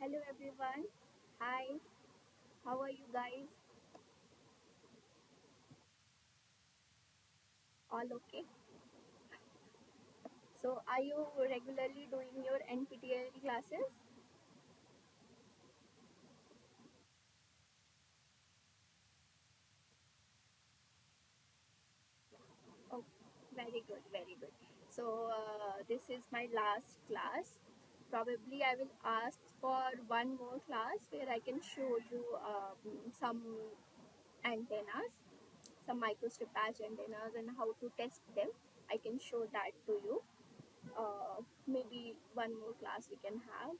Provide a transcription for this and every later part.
Hello everyone. Hi. How are you guys? All okay? So, are you regularly doing your NPTEL classes? Oh, very good, very good. So, this is my last class. Probably I will ask for one more class where I can show you some antennas, some microstrip patch antennas, and how to test them. I can show that to you. Maybe one more class we can have.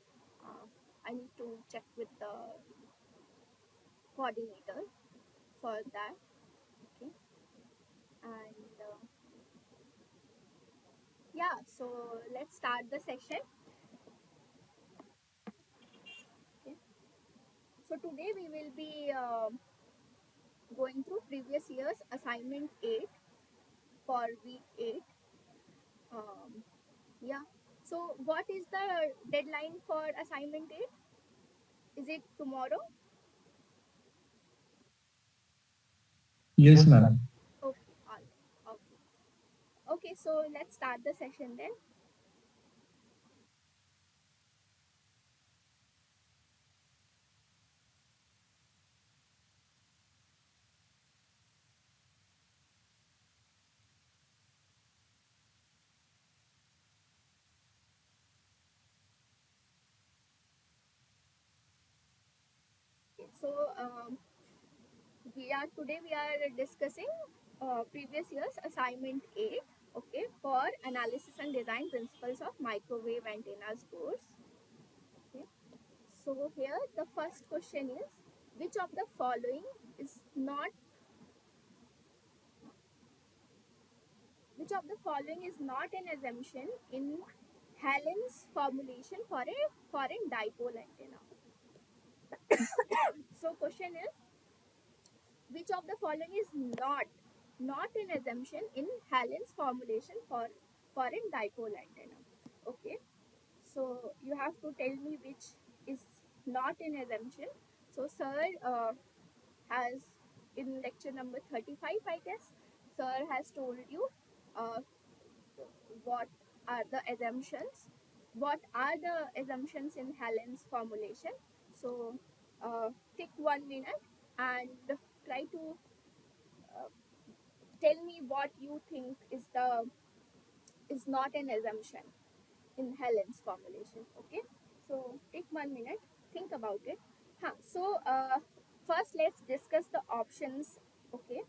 I need to check with the coordinator for that. Okay, and yeah, so let's start the session. Okay, so today we will be going through previous year's assignment 8 for week 8. Um, yeah, so what is the deadline for assignment 8? Is it tomorrow? Yes, ma'am. Okay, all right. Okay. Okay, so let's start the session then. Okay, so we are discussing previous year's assignment 8, okay, for analysis and design principles of microwave antennas course. Okay, so here the first question is, which of the following is not which of the following is not an assumption in Hallen's formulation for a foreign dipole antenna? So question is, which of the following is not an assumption in Hallen's formulation for a dipole antenna? Okay, so you have to tell me which is not an assumption. So sir has in lecture number 35, I guess, sir has told you uh, what are the assumptions. What are the assumptions in Hallen's formulation? So take 1 minute and try to uh, tell me what you think is not an assumption in Helen's formulation. Okay, so take 1 minute, think about it. So first let's discuss the options. Okay,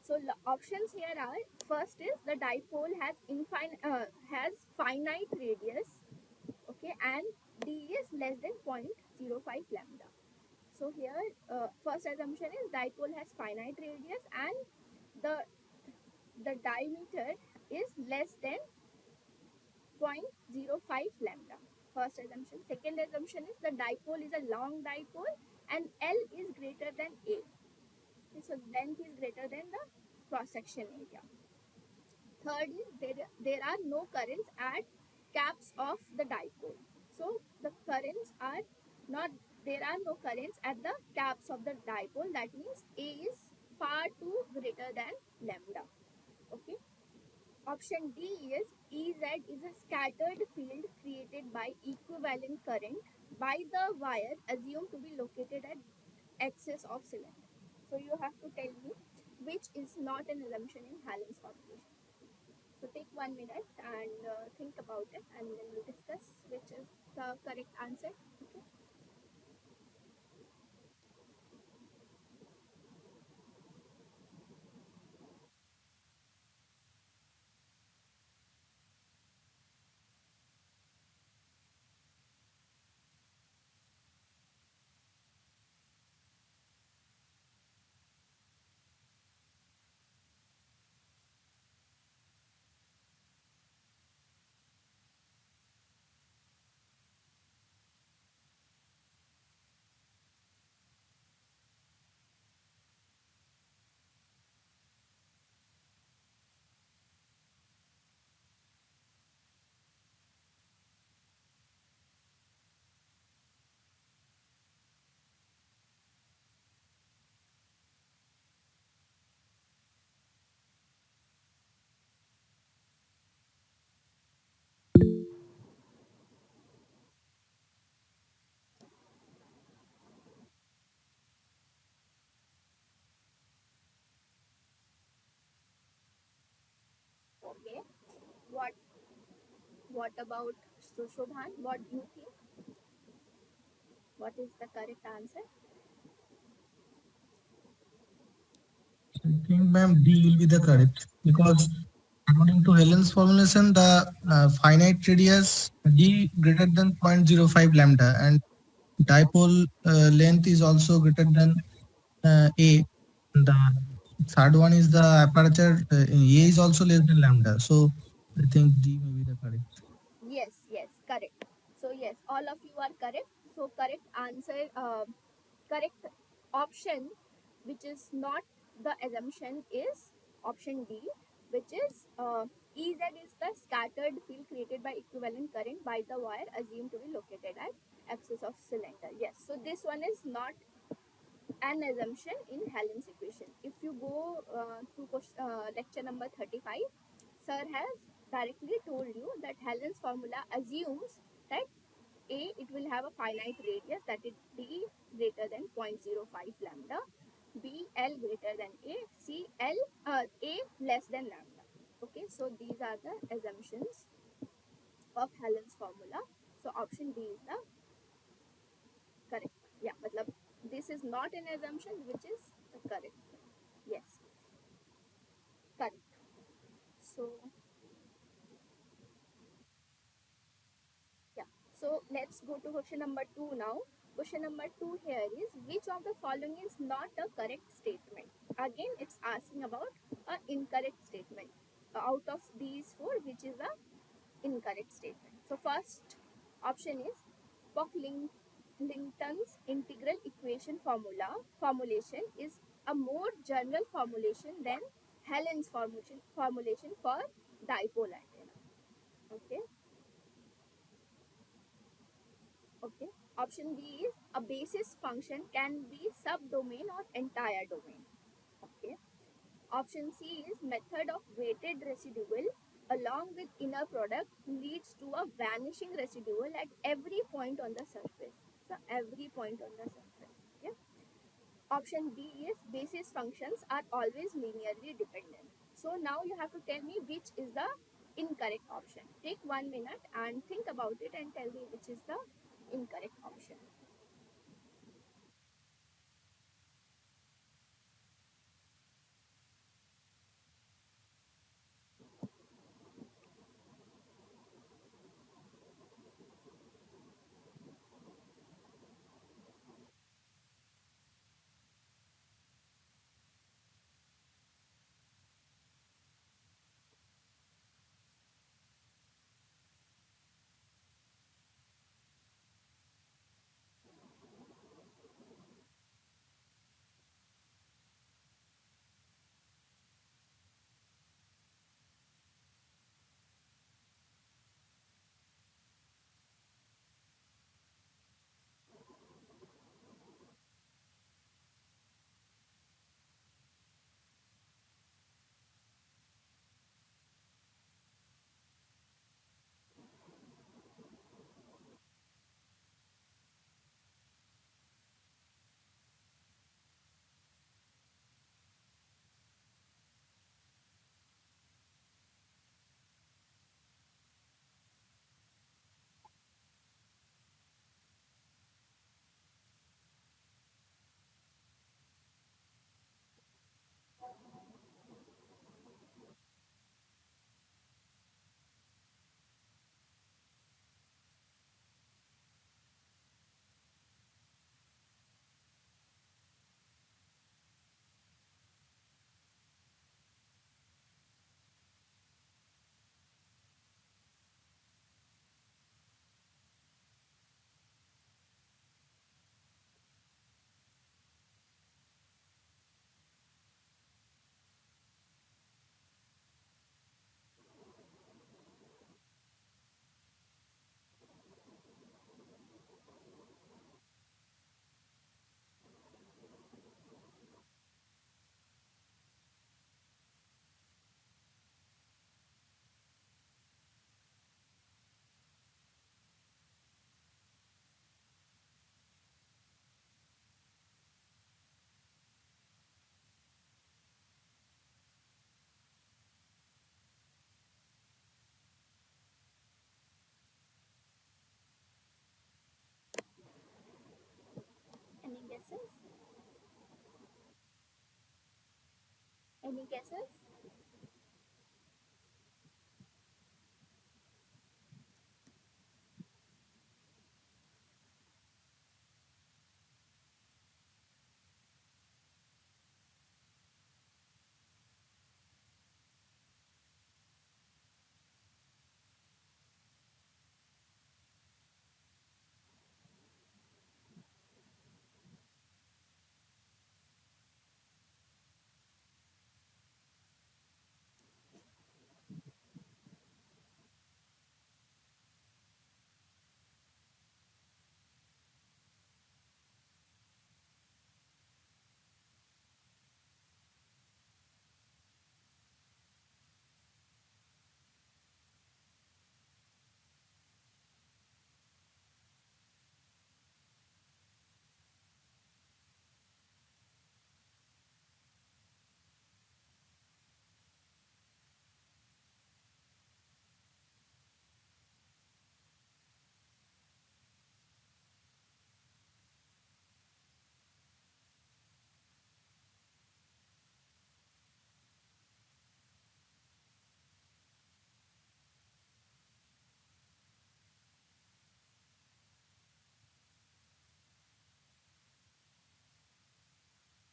so the options here are, first is the dipole has finite radius. Okay, and d is less than 0.05 lambda. So here first assumption is dipole has finite radius and the the diameter is less than 0.05 lambda. First assumption. Second assumption is the dipole is a long dipole and L is greater than A. Okay, so length is greater than the cross section area. Third is there are no currents at caps of the dipole. So the currents are not, there are no currents at the caps of the dipole. That means A is far too greater than lambda. Okay. Option D is Ez is a scattered field created by equivalent current by the wire assumed to be located at axis of cylinder. So you have to tell me which is not an assumption in Hallen's formulation. So take 1 minute and think about it, and then we'll discuss which is the correct answer. Okay. What about Shobhan? What do you think? What is the correct answer? I think, ma'am, D will be the correct because according to Helen's formulation, the finite radius D greater than zero point zero 0.05 lambda and dipole length is also greater than A. The third one is the aperture A is also less than lambda. So I think D may be the correct. Yes, yes, correct. So yes, all of you are correct. So correct answer, correct option, which is not the assumption, is option D, which is Ez is the scattered field created by equivalent current by the wire assumed to be located at axis of cylinder. Yes, so this one is not an assumption in Helen's equation. If you go to lecture number 35, sir has directly told you that Helen's formula assumes that A, it will have a finite radius, that is D greater than 0.05 lambda, B, L greater than A, C, L, A less than lambda. Okay, so these are the assumptions of Helen's formula. So option D is the correct. Yeah, matlab, this is not an assumption, which is the correct. Yes, correct. So yeah. So let's go to question number two now. Question number two here is, which of the following is not a correct statement? Again, it's asking about a incorrect statement. Out of these four, which is a incorrect statement? So first option is Pocklington's integral equation formulation is a more general formulation than Helen's formulation for dipole antenna. Okay. Okay. Option B is a basis function can be subdomain or entire domain. Okay. Option C is method of weighted residual along with inner product leads to a vanishing residual at every point on the surface. So every point on the surface. Okay. Option D is basis functions are always linearly dependent. So now you have to tell me which is the incorrect option. Take 1 minute and think about it and tell me which is the incorrect option. Any guesses?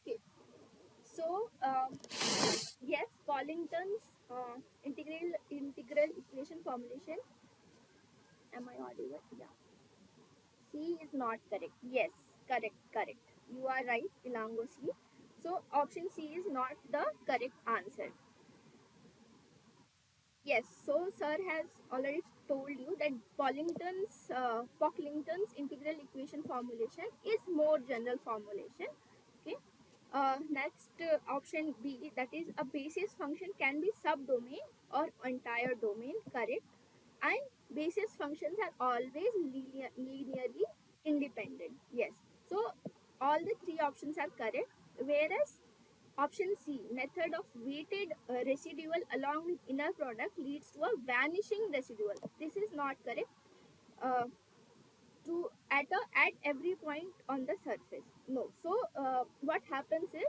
Okay. So yes, Pollington's integral equation formulation. Am I audible? Yeah. C is not correct. Yes, correct. You are right, Ilango C. So option C is not the correct answer. Yes, so sir has already told you that Pocklington's integral equation formulation is more general formulation. Okay. Next option B, that is a basis function can be subdomain or entire domain. Correct. And basis functions are always linearly independent. Yes. So all the three options are correct. Whereas option C, method of weighted residual along with inner product leads to a vanishing residual. This is not correct. Uh, to at every point on the surface. No. So what happens is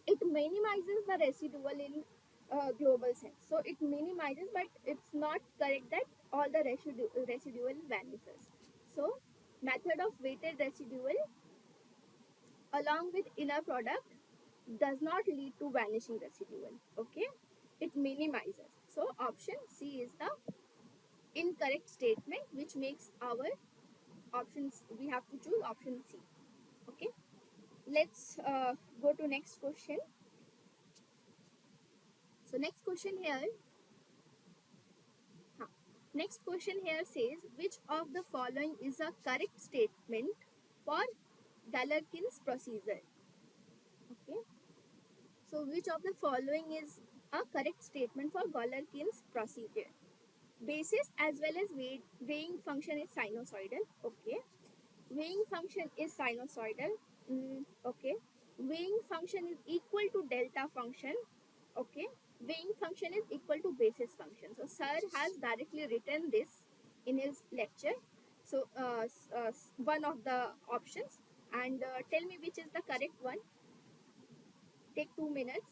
it minimizes the residual in global sense. So it minimizes, but it's not correct that all the residual vanishes. So method of weighted residual along with inner product does not lead to vanishing residual. Okay, it minimizes. So option C is the incorrect statement, which makes our options, we have to choose option C. Okay, let's go to next question. So huh, next question here says, which of the following is a correct statement for Galerkin's procedure? Okay, so which of the following is a correct statement for Galerkin's procedure? Basis as well as weighing function is sinusoidal. Okay. Weighing function is sinusoidal. Okay. Weighing function is equal to delta function. Okay. Weighing function is equal to basis function. So sir has directly written this in his lecture. So one of the options, and tell me which is the correct one. Take 2 minutes.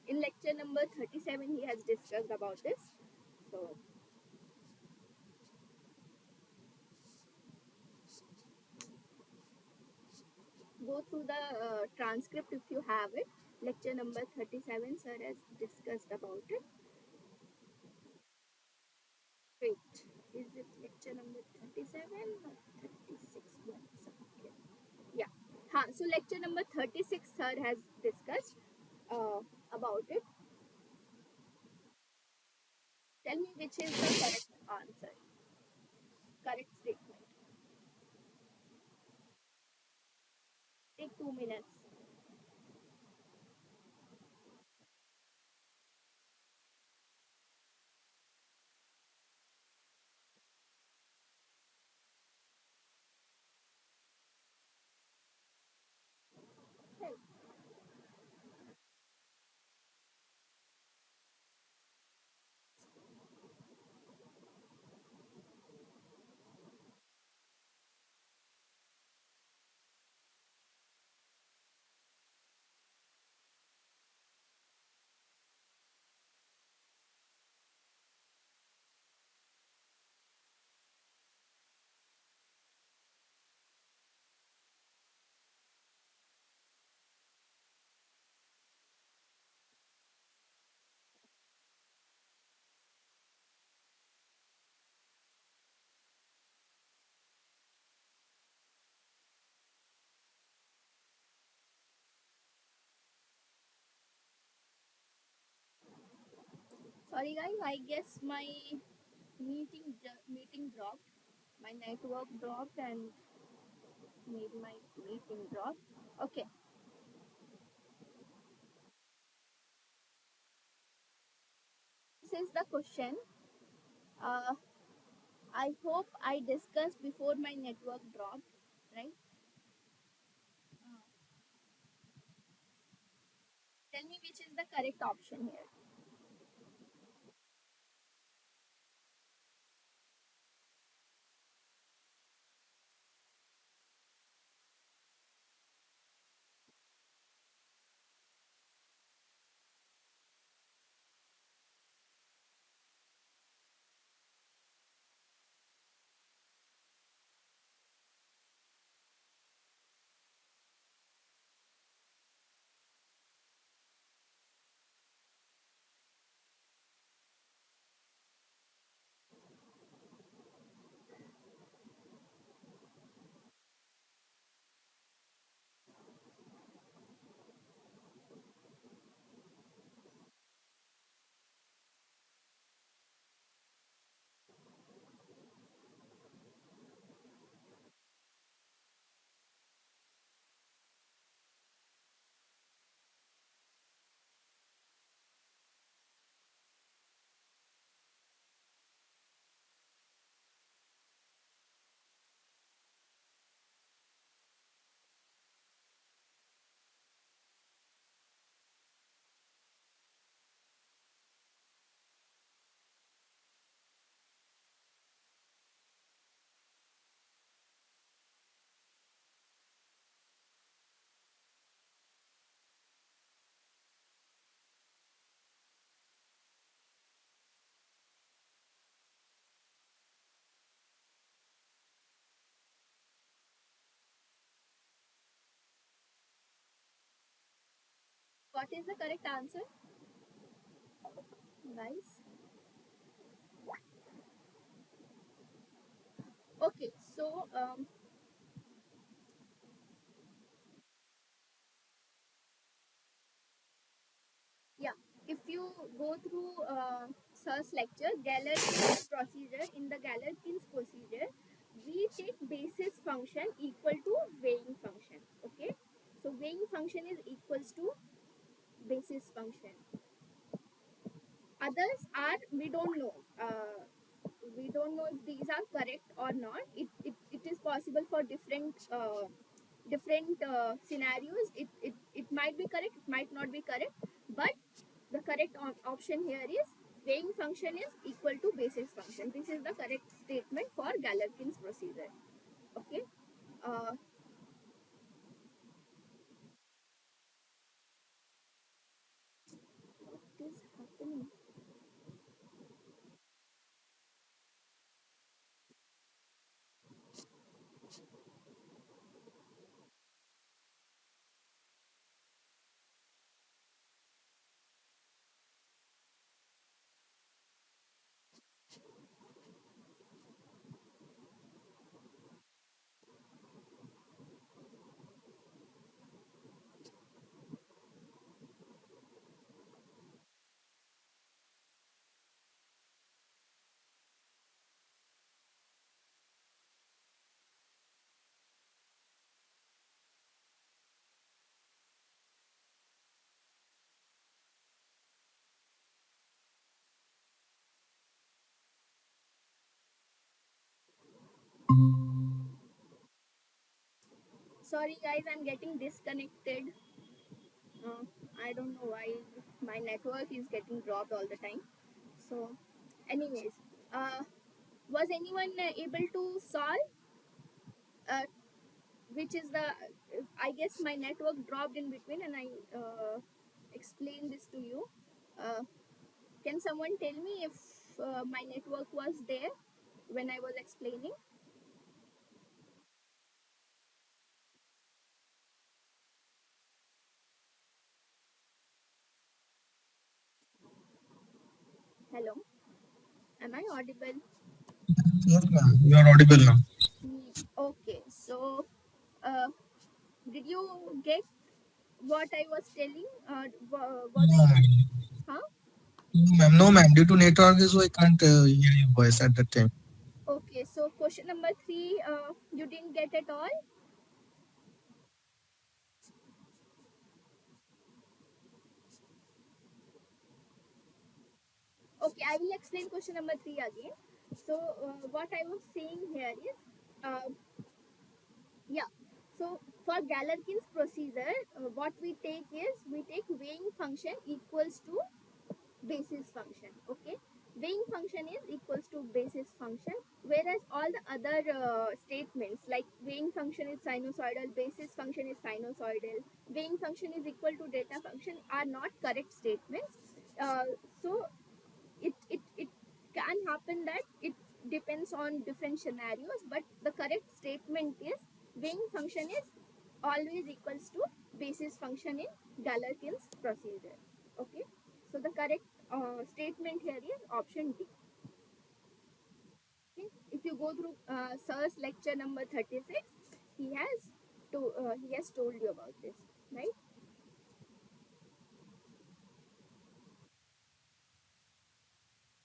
In lecture number 37, he has discussed about this. So go through the transcript if you have it. Lecture number 37, sir has discussed about it. Wait, is it lecture number 37 or 36? One second. Yeah. So lecture number 36, sir has discussed about it. Tell me which is the correct answer, correct statement. Take 2 minutes. Right. Sorry guys, I guess my meeting dropped. My network dropped and made my meeting drop. Okay, this is the question. Uh, I hope I discussed before my network dropped, right? Tell me which is the correct option here. What is the correct answer, guys? Okay, so yeah, if you go through Sir's lecture, Galerkin's procedure, in the Galerkin's procedure, we take basis function equal to weighing function. Okay, so weighing function is equals to basis function. Others are we don't know. We don't know if these are correct or not. It is possible for different scenarios. It might be correct, it might not be correct, but the correct option here is weighing function is equal to basis function. This is the correct statement for Galerkin's procedure. Okay. uh, what is happening? Sorry guys, I'm getting disconnected. uh, I don't know why my network is getting dropped all the time. So, anyways, uh, was anyone able to solve? Uh, which is the? I guess my network dropped in between, and I explained this to you. Uh, can someone tell me if my network was there when I was explaining? Hello, am I audible? Yes, ma'am. You are audible now. Okay, so uh, did you get what I was telling? Was No, I? ma'am. Huh? No, ma'am. Due to network issue, I can't hear your voice at that time. Okay, so question number 3, you didn't get it all. Okay, I will explain question number 3 again. So what I was saying here is, uh, yeah. So for Galerkin's procedure, what we take is we take weighing function equals to basis function. Okay, weighing function is equals to basis function, whereas all the other statements like weighing function is sinusoidal, basis function is sinusoidal, weighing function is equal to delta function are not correct statements. So it can happen that it depends on different scenarios, but the correct statement is weighing function is always equals to basis function in Galerkin's procedure. Okay, so the correct statement here is option D. Okay, if you go through sir's lecture number 36, he has he has told you about this, right?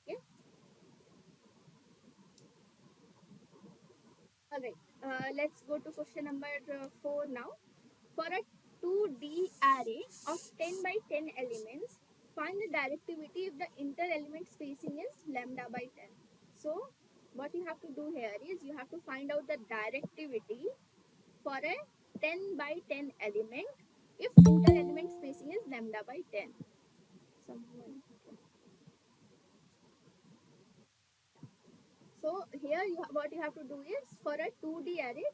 Okay, all right. Let's go to question number 4 now. For a 2D array of 10 by 10 elements, find the directivity if the inter-element spacing is lambda by 10. So, what you have to do here is you have to find out the directivity for a 10 by 10 element if inter-element spacing is lambda by 10. Someone. So, here what you have to do is for a 2D array,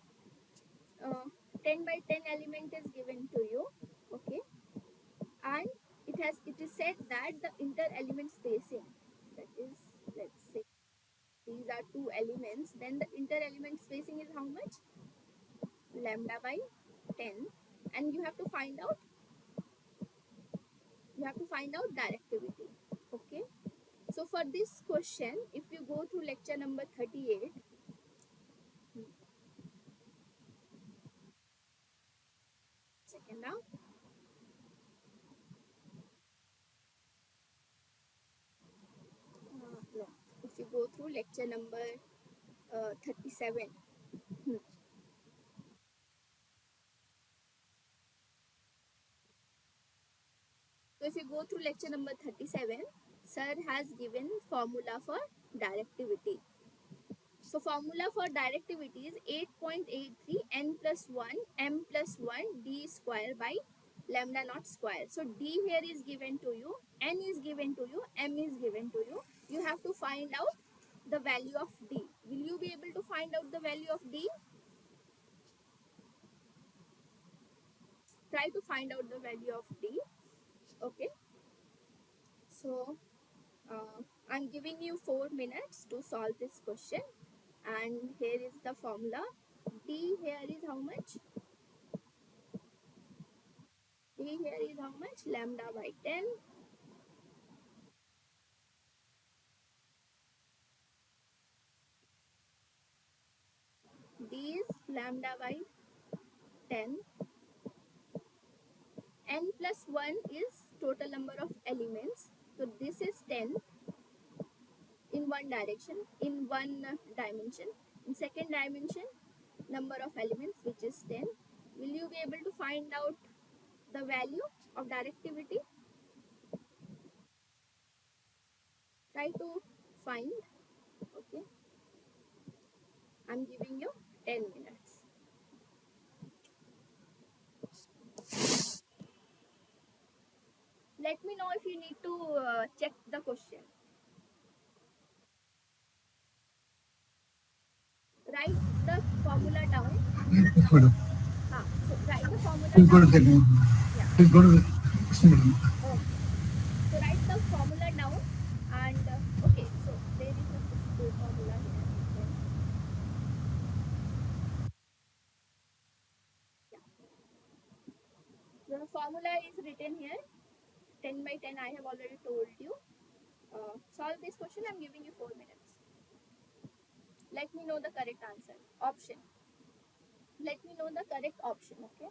uh, 10 by 10 element is given to you. Okay, and it is said that the inter element spacing, that is, let's say these are two elements, then the inter element spacing is how much? Lambda by 10. And you have to find out directivity. Okay, so for this question, if you go through lecture number 38, second now, no, if you go through lecture number 37. Hmm. So if you go through lecture number 37, sir has given formula for directivity. So formula for directivity is 8.83 n plus 1 m plus 1 d square by lambda naught square. So d here is given to you, n is given to you, m is given to you. You have to find out the value of d. Will you be able to find out the value of d? Try to find out the value of d. Okay. So I'm giving you 4 minutes to solve this question. And here is the formula. D here is how much? D here is how much? Lambda by 10. D is lambda by 10. N plus 1 is total number of elements. So this is 10 in one direction, in one dimension. In second dimension, number of elements, which is 10. Will you be able to find out the value of directivity? Try to find. Okay, I'm giving you 10 minutes. Let me know if you need to check the question. Write the formula down. So write the formula down. Yeah. Okay. So write the formula down. And okay, so there is a formula here. Okay. Yeah. The formula is written here. 10 by 10 I have already told you. Solve this question. I'm giving you 4 minutes. Let me know the correct answer. Option. Let me know the correct option. Okay.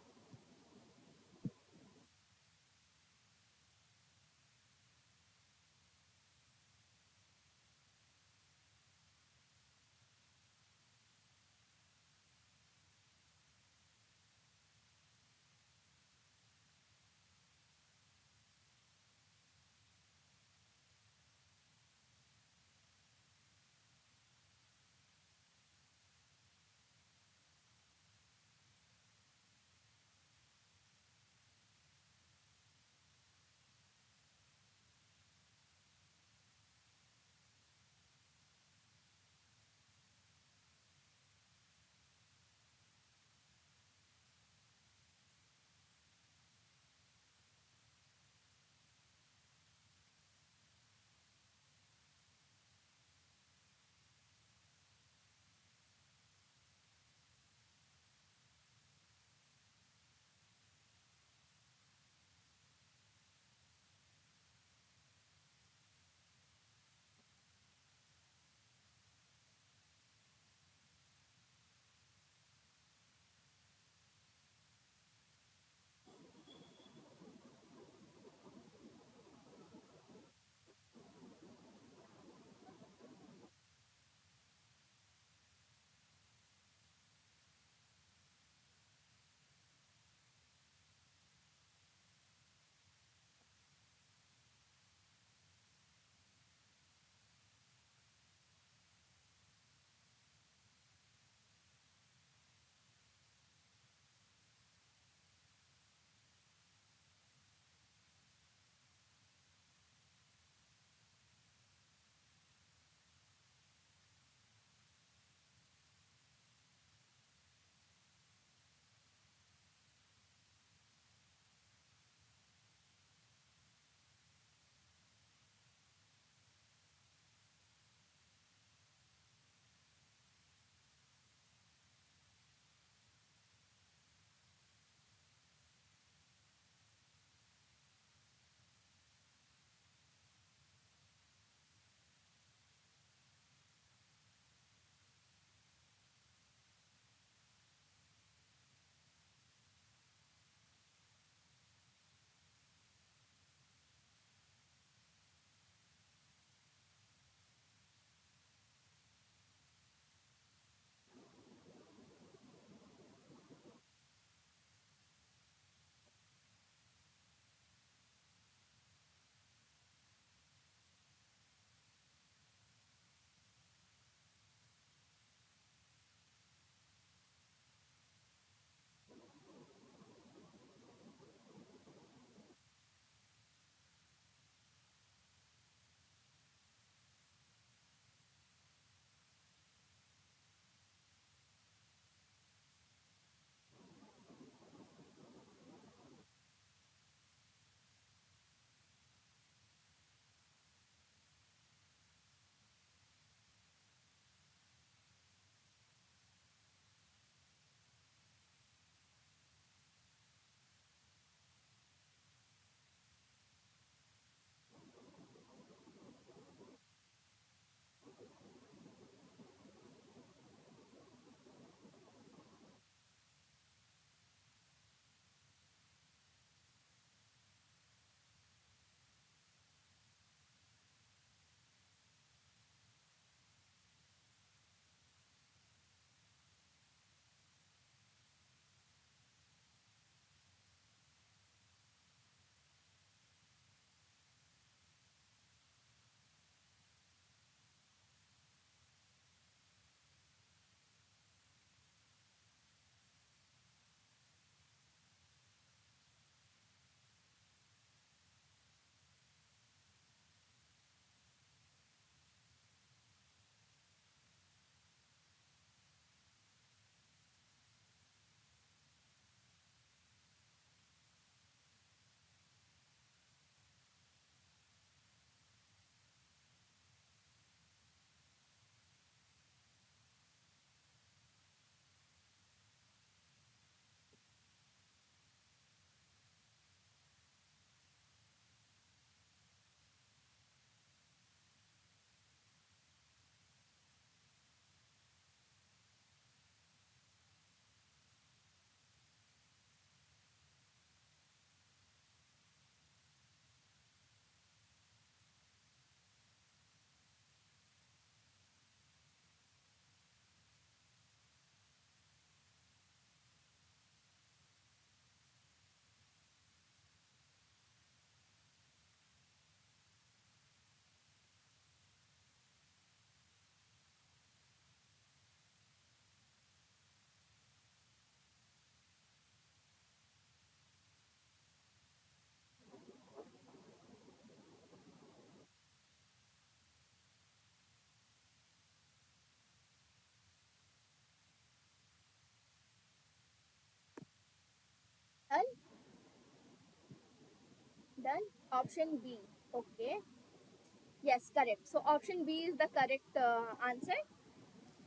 Done. Option B. Okay. Yes, correct. So option B is the correct answer.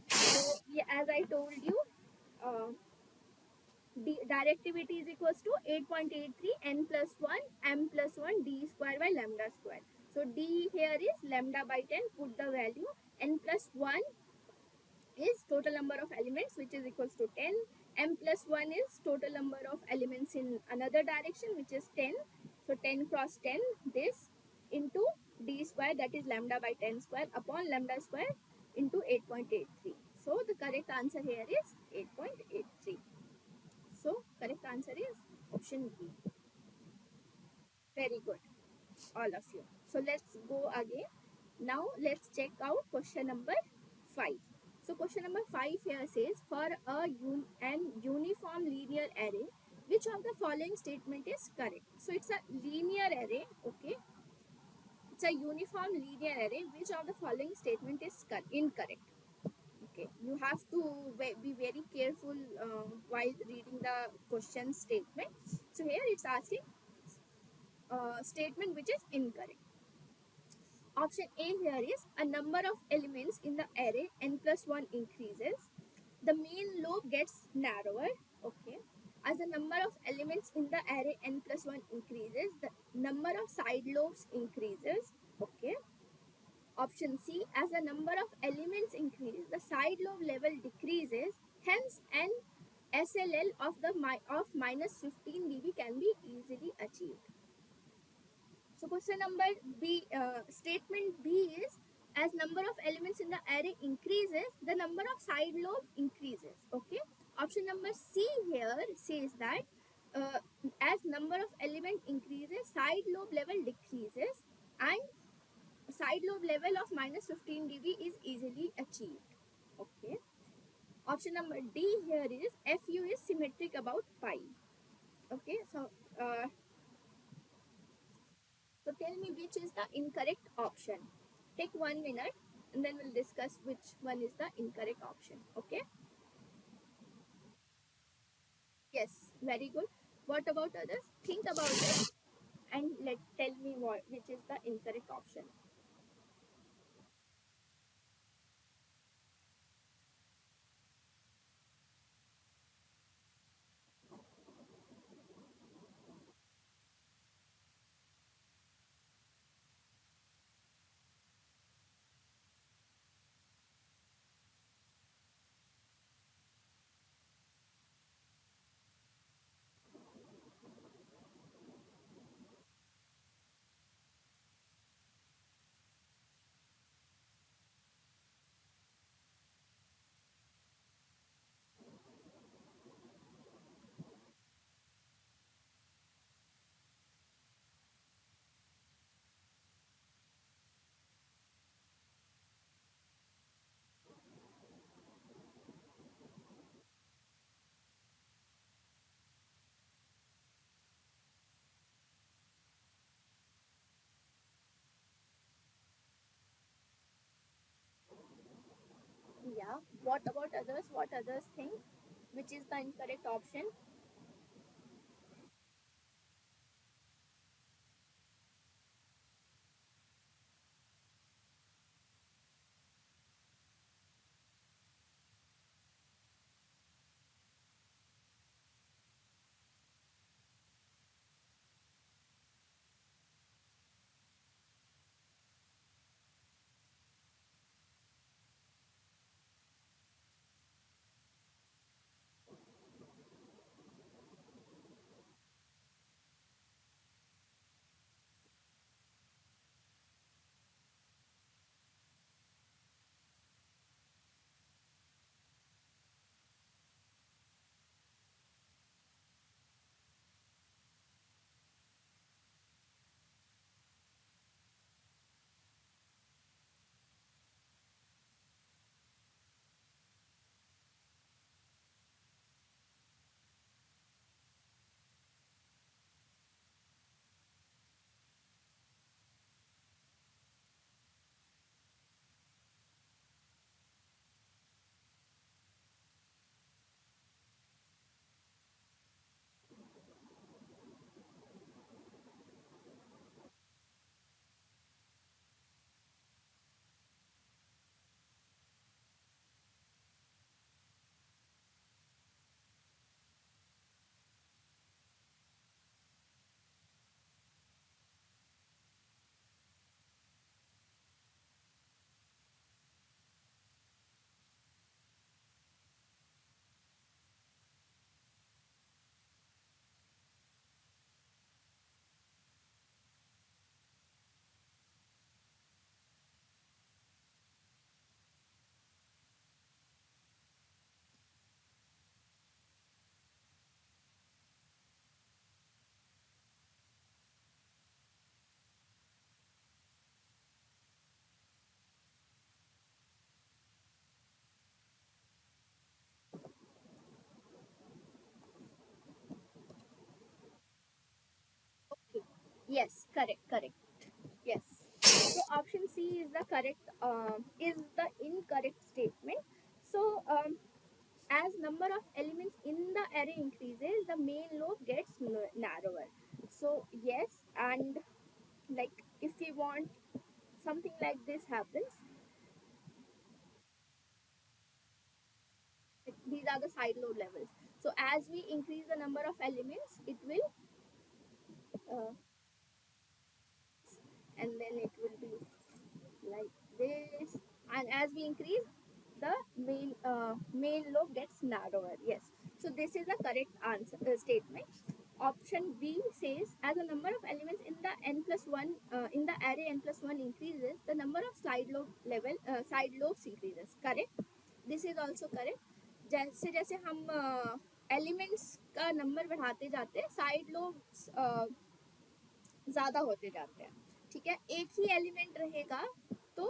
So yeah, as I told you, uh, directivity is equals to 8.83 n plus 1 m plus 1 d square by lambda square. So d here is lambda by 10. Put the value. N plus 1 is total number of elements, which is equals to 10. M plus 1 is total number of elements in another direction, which is 10. So 10 cross 10, this into d square, that is lambda by 10 square upon lambda square into 8.83. So the correct answer here is 8.83. So correct answer is option B. Very good, all of you. So let's go again. Now let's check out question number 5. So question number 5 here says, for an uniform linear array, which of the following statement is correct? So it's a linear array, okay? It's a uniform linear array. Which of the following statement is incorrect? Okay, you have to be very careful while reading the question statement. So here it's asking statement which is incorrect. Option A here is, a number of elements in the array n plus 1 increases. The main lobe gets narrower. Okay. As the number of elements in the array n plus 1 increases, the number of side lobes increases. Okay. Option C, as the number of elements increase, the side lobe level decreases. Hence, an SLL of minus 15 dB can be easily achieved. So question number B, statement B is, as number of elements in the array increases, the number of side lobe increases. Okay. Option number C here says that uh, as number of element increases, side lobe level decreases, and side lobe level of minus 15 dB is easily achieved. Okay. Option number D here is, FU is symmetric about pi. Okay. So tell me which is the incorrect option. Take 1 minute and then we'll discuss which one is the incorrect option. Okay. Yes. Very good. What about others? Think about it and tell me which is the incorrect option. Yeah. What about others? What others think? Which is the incorrect option? Yes, correct, correct. Yes. So option C is the correct, is the incorrect statement. So as number of elements in the array increases, the main lobe gets narrower. So yes, and like if we want something like this happens, like these are the side lobe levels. So as we increase the number of elements, it will uh, and then it will be like this, and as we increase, the main lobe gets narrower. Yes, so this is the correct answer statement. Option B says, as the number of elements in the n plus 1 in the array n plus 1 increases, the number of side lobes increases. Correct, this is also correct. जैसे जैसे हम elements का number बढ़ाते जाते हैं, side lobes ज्यादा होते जाते हैं. ठीक है, एक ही एलिमेंट रहेगा तो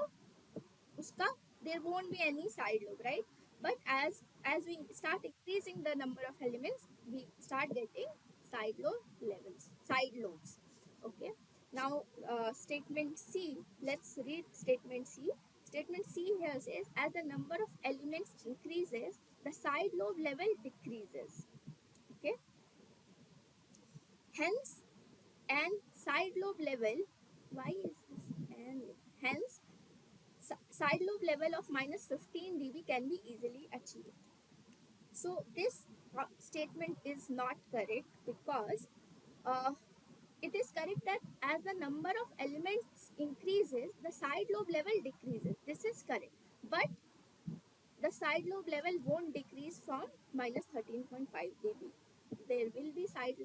उसका there won't be any side lobe, right? But as we start increasing the number of elements, we start getting side lobes. Okay, now statement C. Let's read statement C. Statement C here says, as the number of elements increases, the side lobe level decreases. Okay, hence and side lobe level, why is this and hence side lobe level of minus 15 dB can be easily achieved. So this statement is not correct because uh, it is correct that as the number of elements increases, the side lobe level decreases. This is correct. But the side lobe level won't decrease from minus 13.5 dB. There will be side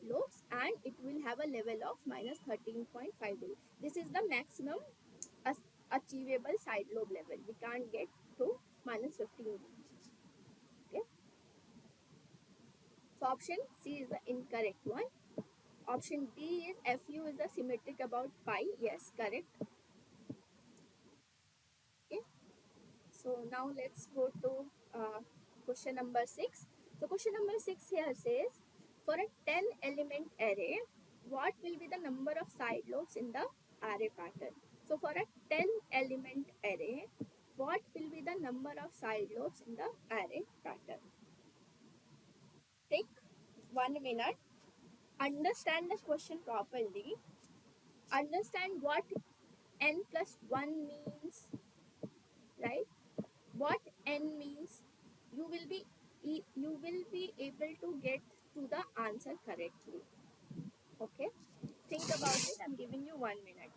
lobes, and it will have a level of minus 13.5 dB. This is the maximum achievable side lobe level. We can't get to minus 15 dB. Okay. So option C is the incorrect one. Option D is Fu is the symmetric about pi. Yes, correct. Okay. So now let's go to question number 6. So question number 6 here says, for a 10 element array, what will be the number of side lobes in the array pattern? So for a 10 element array, what will be the number of side lobes in the array pattern? Take 1 minute, understand the question properly, understand what n plus 1 means, right? What n means, you will be you will be able to get to the answer correctly. Okay, think about it. I'm giving you 1 minute.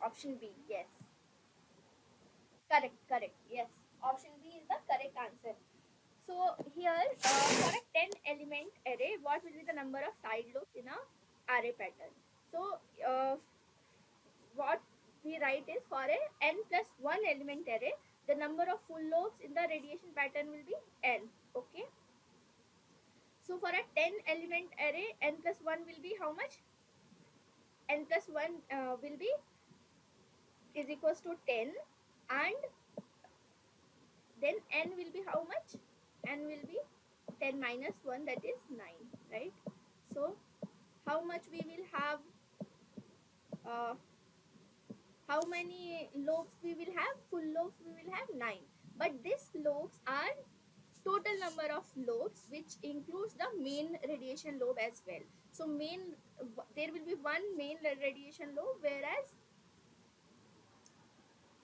Option B, yes. Correct, correct. Yes. Option B is the correct answer. So here, for a 10 element array, what will be the number of side lobes in a array pattern? So what we write is, for a n plus 1 element array, the number of full lobes in the radiation pattern will be n. Okay. So for a 10 element array, n plus 1 will be how much? N plus 1 will be is equals to 10, and then n will be how much? N will be 10 minus 1, that is 9, right? So how much we will have, uh, how many lobes we will have? Full lobes we will have 9, but these lobes are total number of lobes, which includes the main radiation lobe as well. So main, there will be one main radiation lobe, whereas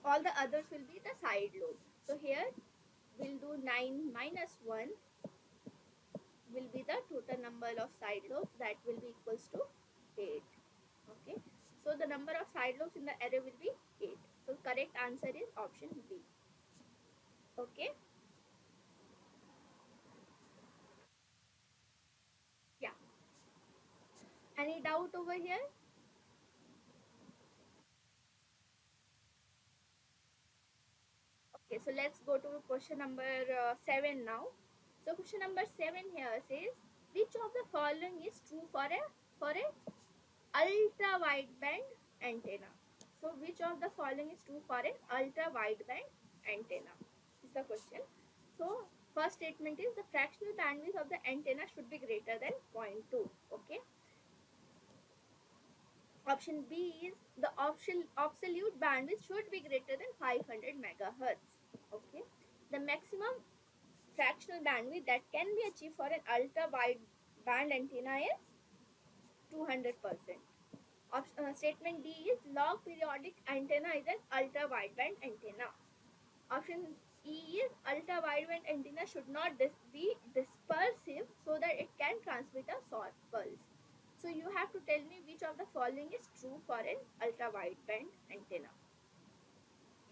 all the others will be the side lobe. So here we'll do 9 minus 1 will be the total number of side lobes, that will be equals to 8. Okay, so the number of side lobes in the array will be 8. So correct answer is option B. Okay, yeah. Any doubt over here? Okay, so let's go to question number 7 now. So question number 7 here says, which of the following is true for a ultra wideband antenna? So which of the following is true for an ultra wideband antenna is the question. So first statement is, the fractional bandwidth of the antenna should be greater than zero point 0.2. Okay. Option B is, the absolute bandwidth should be greater than 500 megahertz. Okay. The maximum fractional bandwidth that can be achieved for an ultra wide band antenna is 200%. Statement D is, log periodic antenna is an ultra wideband antenna. Option E is, ultra wideband antenna should not be dispersive so that it can transmit a short pulse. So you have to tell me which of the following is true for an ultra wideband antenna.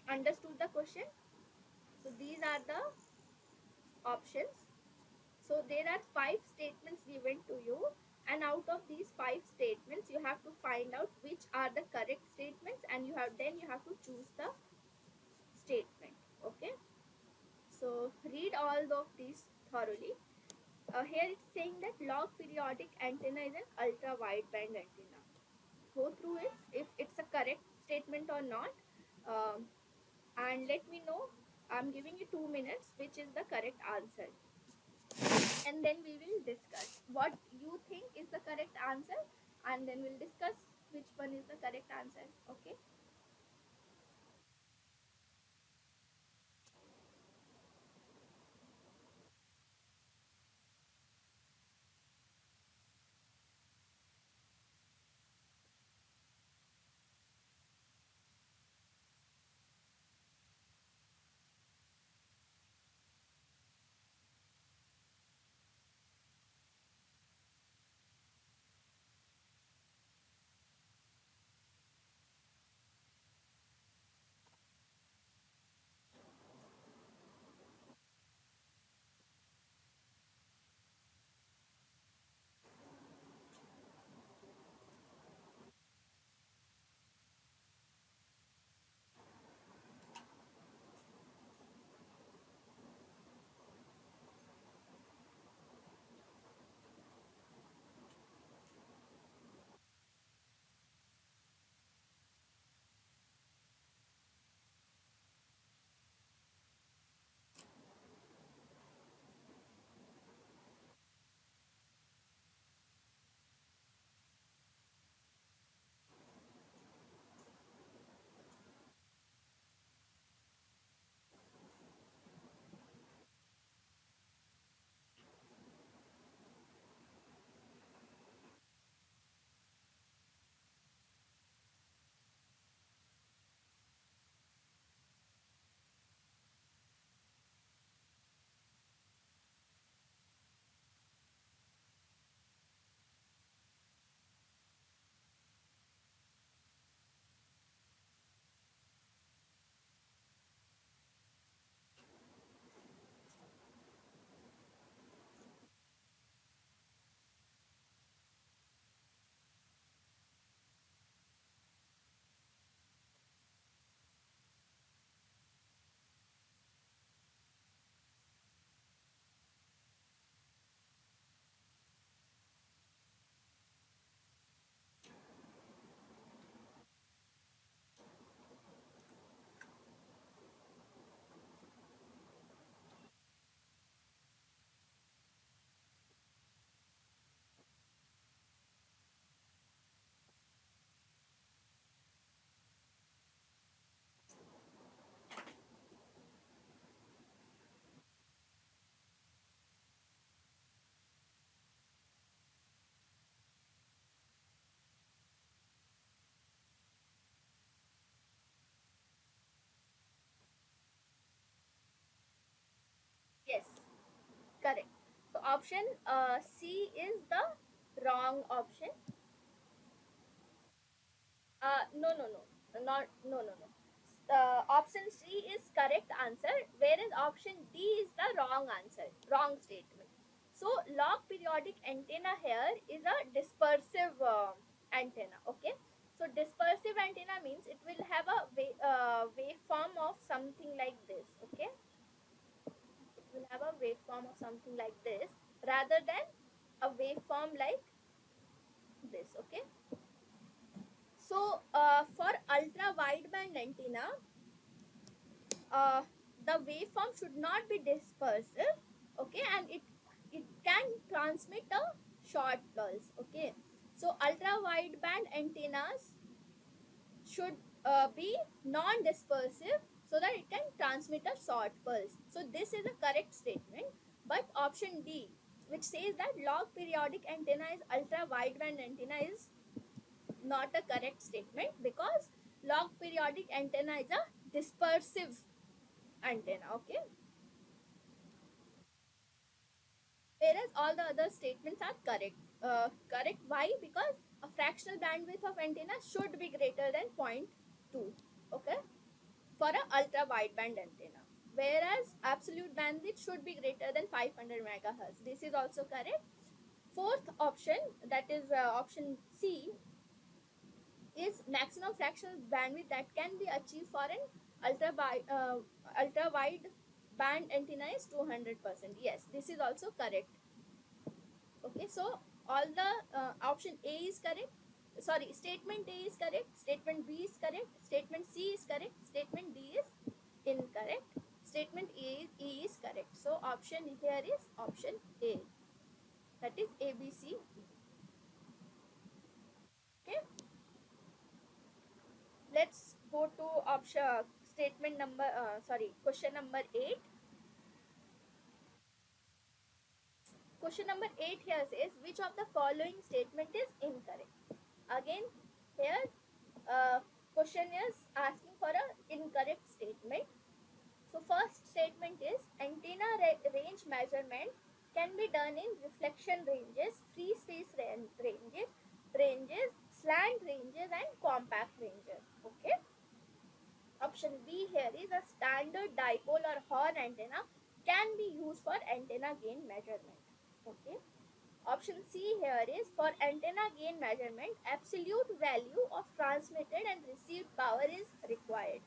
Understood the question? So these are the options. So there are 5 statements given to you, and out of these 5 statements you have to find out which are the correct statements, and you have to choose the statement. Okay, so read all of these thoroughly. Here it's saying that log periodic antenna is an ultra wideband antenna. Go through it if it's a correct statement or not, um, and let me know. I'm giving you 2 minutes which is the correct answer, and then we will discuss what you think is the correct answer, and then we'll discuss which one is the correct answer. Okay. option C is the wrong option. No, no, no, not no, no, no. Option C is correct answer, whereas option D is the wrong answer, wrong statement. So log periodic antenna here is a dispersive antenna. Okay, so dispersive antenna means it will have a waveform of something like this. Okay, it will have a waveform of something like this rather than a waveform like this. Okay, so for ultra wideband antenna, uh, the waveform should not be dispersive. Okay, and it can transmit a short pulse. Okay, so ultra wideband antennas should be non-dispersive so that it can transmit a short pulse. So this is a correct statement. But option D, which says that log periodic antenna is ultra wideband antenna, is not a correct statement, because log periodic antenna is a dispersive antenna. Okay, whereas all the other statements are correct. Correct, why? Because a fractional bandwidth of antenna should be greater than zero point 0.2. Okay, for a ultra wideband antenna, whereas absolute bandwidth should be greater than 500 megahertz. This is also correct. Fourth option, that is option C, is maximum fractional bandwidth that can be achieved for an ultra wide band antenna is 200%. Yes, this is also correct. Okay, so all the option A is correct. Sorry, statement A is correct, statement B is correct, statement C is correct, statement D is incorrect, statement E is correct. So option here is option A, that is ABC. Okay, let's go to option statement number sorry, question number 8. Question number 8 here says, which of the following statement is incorrect? Again, here question is asking for a incorrect statement. So first statement is antenna range measurement can be done in reflection ranges, free space ranges, slant ranges, and compact ranges. Okay. Option B here is a standard dipole or horn antenna can be used for antenna gain measurement. Okay. Option C here is for antenna gain measurement, absolute value of transmitted and received power is required.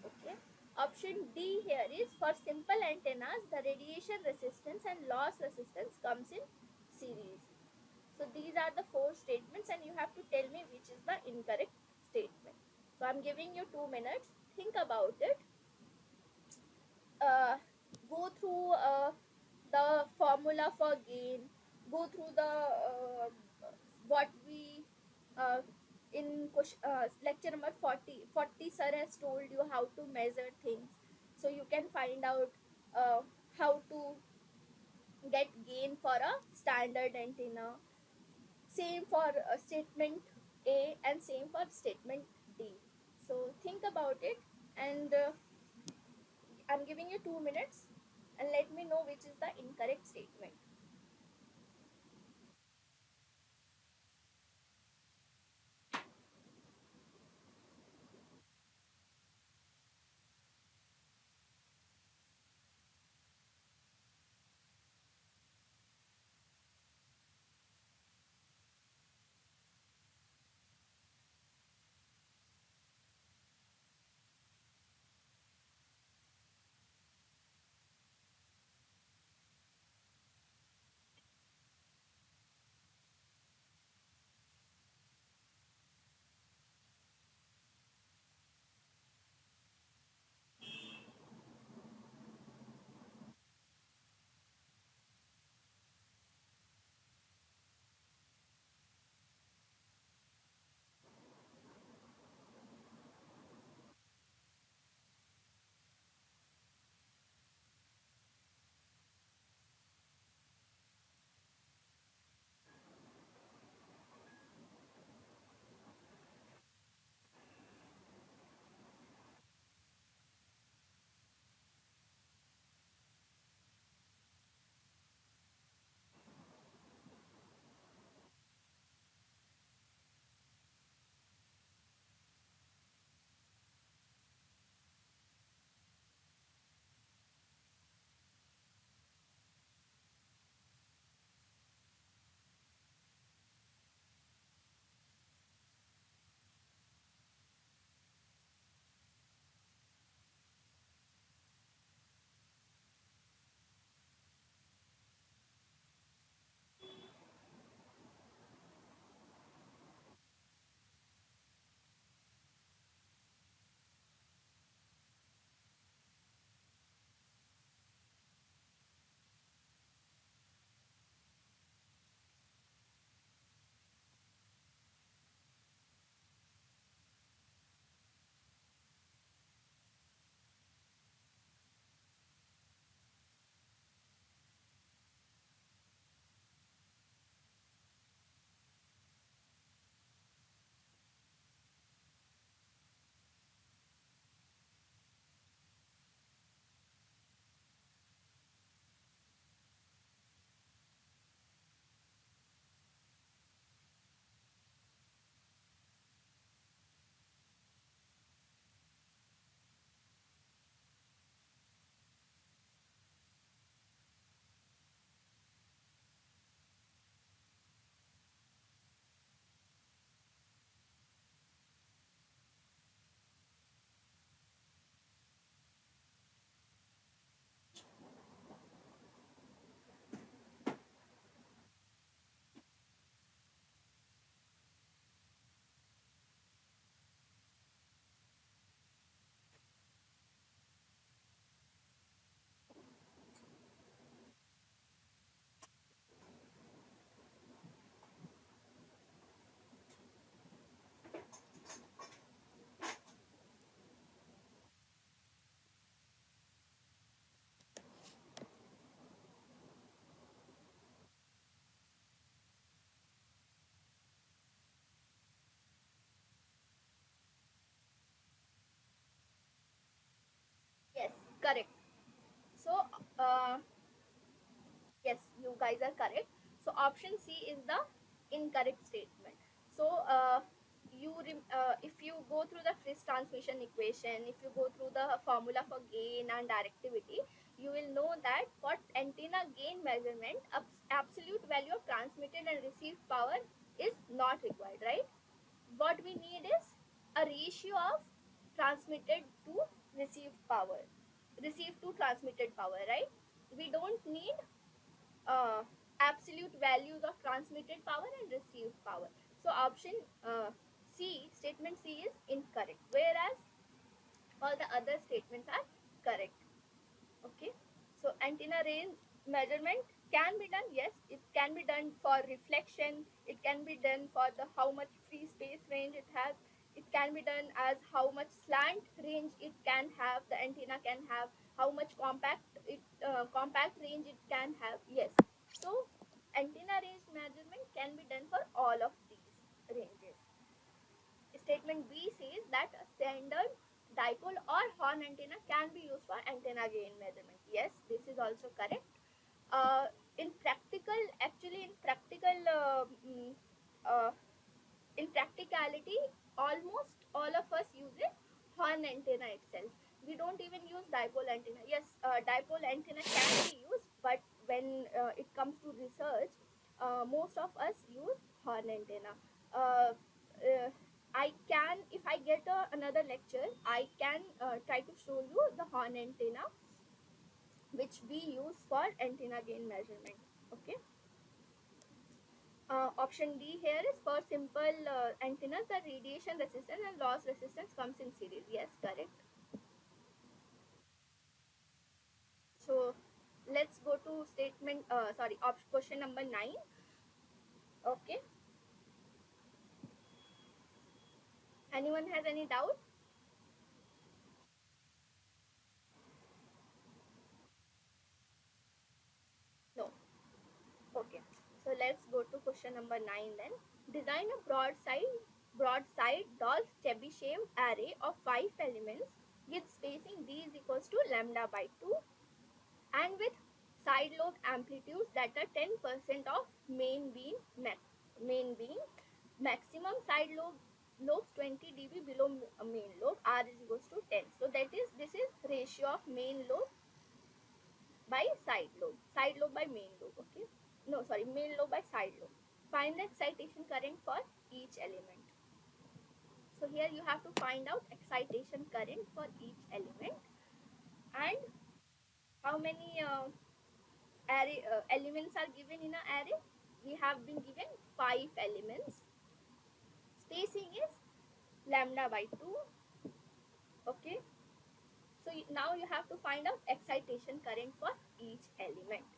Okay. Option D here is for simple antennas, the radiation resistance and loss resistance comes in series. So these are the four statements and you have to tell me which is the incorrect statement. So I'm giving you 2 minutes. Think about it. uh, Go through the formula for gain, go through the what we in lecture number 40 sir has told you how to measure things, so you can find out how to get gain for a standard antenna. Same for statement A and same for statement D. So think about it, and I'm giving you 2 minutes and let me know which is the incorrect statement. otherwise are correct. So option C is the incorrect statement. So if you go through the Friis transmission equation, if you go through the formula for gain and directivity, you will know that for antenna gain measurement, absolute value of transmitted and received power is not required, right? What we need is a ratio of transmitted to received power, received to transmitted power, right? We don't need uh, absolute values of transmitted power and received power. So option C, statement C is incorrect, whereas all the other statements are correct. Okay, so antenna range measurement can be done. Yes, it can be done for reflection, it can be done for the how much free space range it has, it can be done as how much slant range it can have, the antenna can have, how much compact range it can have. Yes, so antenna range measurement can be done for all of these ranges. Statement B says that a standard dipole or horn antenna can be used for antenna gain measurement. Yes, this is also correct. In practical, actually, uh, in practicality, almost all of us uses horn antenna itself. We don't even use dipole antenna. Yes, dipole antenna can be used, but when it comes to research, most of us use horn antenna. Uh, uh, I can, if I get another lecture, I can try to show you the horn antenna which we use for antenna gain measurement. Okay. Option D here is for simple antennas, the radiation resistance and loss resistance comes in series. Yes, correct. So let's go to statement, question number 9. Okay. Anyone has any doubt? No. Okay. So let's go to question number 9 then. Design a broadside Dolph Chebyshev array of 5 elements with spacing d is equals to lambda by 2 and with side lobe amplitudes that are 10% of main beam, maximum side lobes 20 dB below main lobe, r is equals to 10. So that is, this is ratio of main lobe by side lobe by main lobe. Okay, no, sorry, main lobe by side lobe. Find the excitation current for each element. So here you have to find out excitation current for each element and how many array elements are given in an array. We have been given 5 elements. Spacing is lambda by 2. Okay, so now you have to find out excitation current for each element.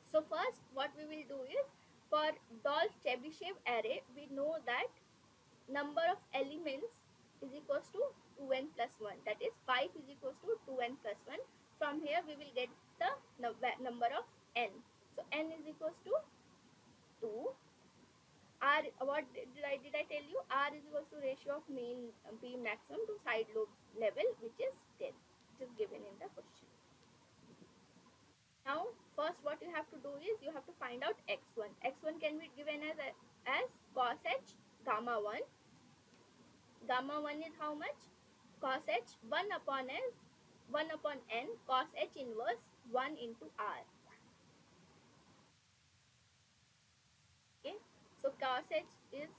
So first what we will do is, for Dolph Chebyshev array, we know that number of elements is equals to 2n plus 1, that is 5 is equals to 2n plus 1. From here we will get the number of n. So n is equals to 2. R, what did I tell you? R is equals to ratio of main beam maximum to side lobe level, which is 10, which is given in the question. Now first what you have to do is you have to find out x1. X1 can be given as cos h gamma 1. Gamma 1 is how much? Cos h 1 upon s 1 upon n cos h inverse 1 into r. Okay, so cos h is,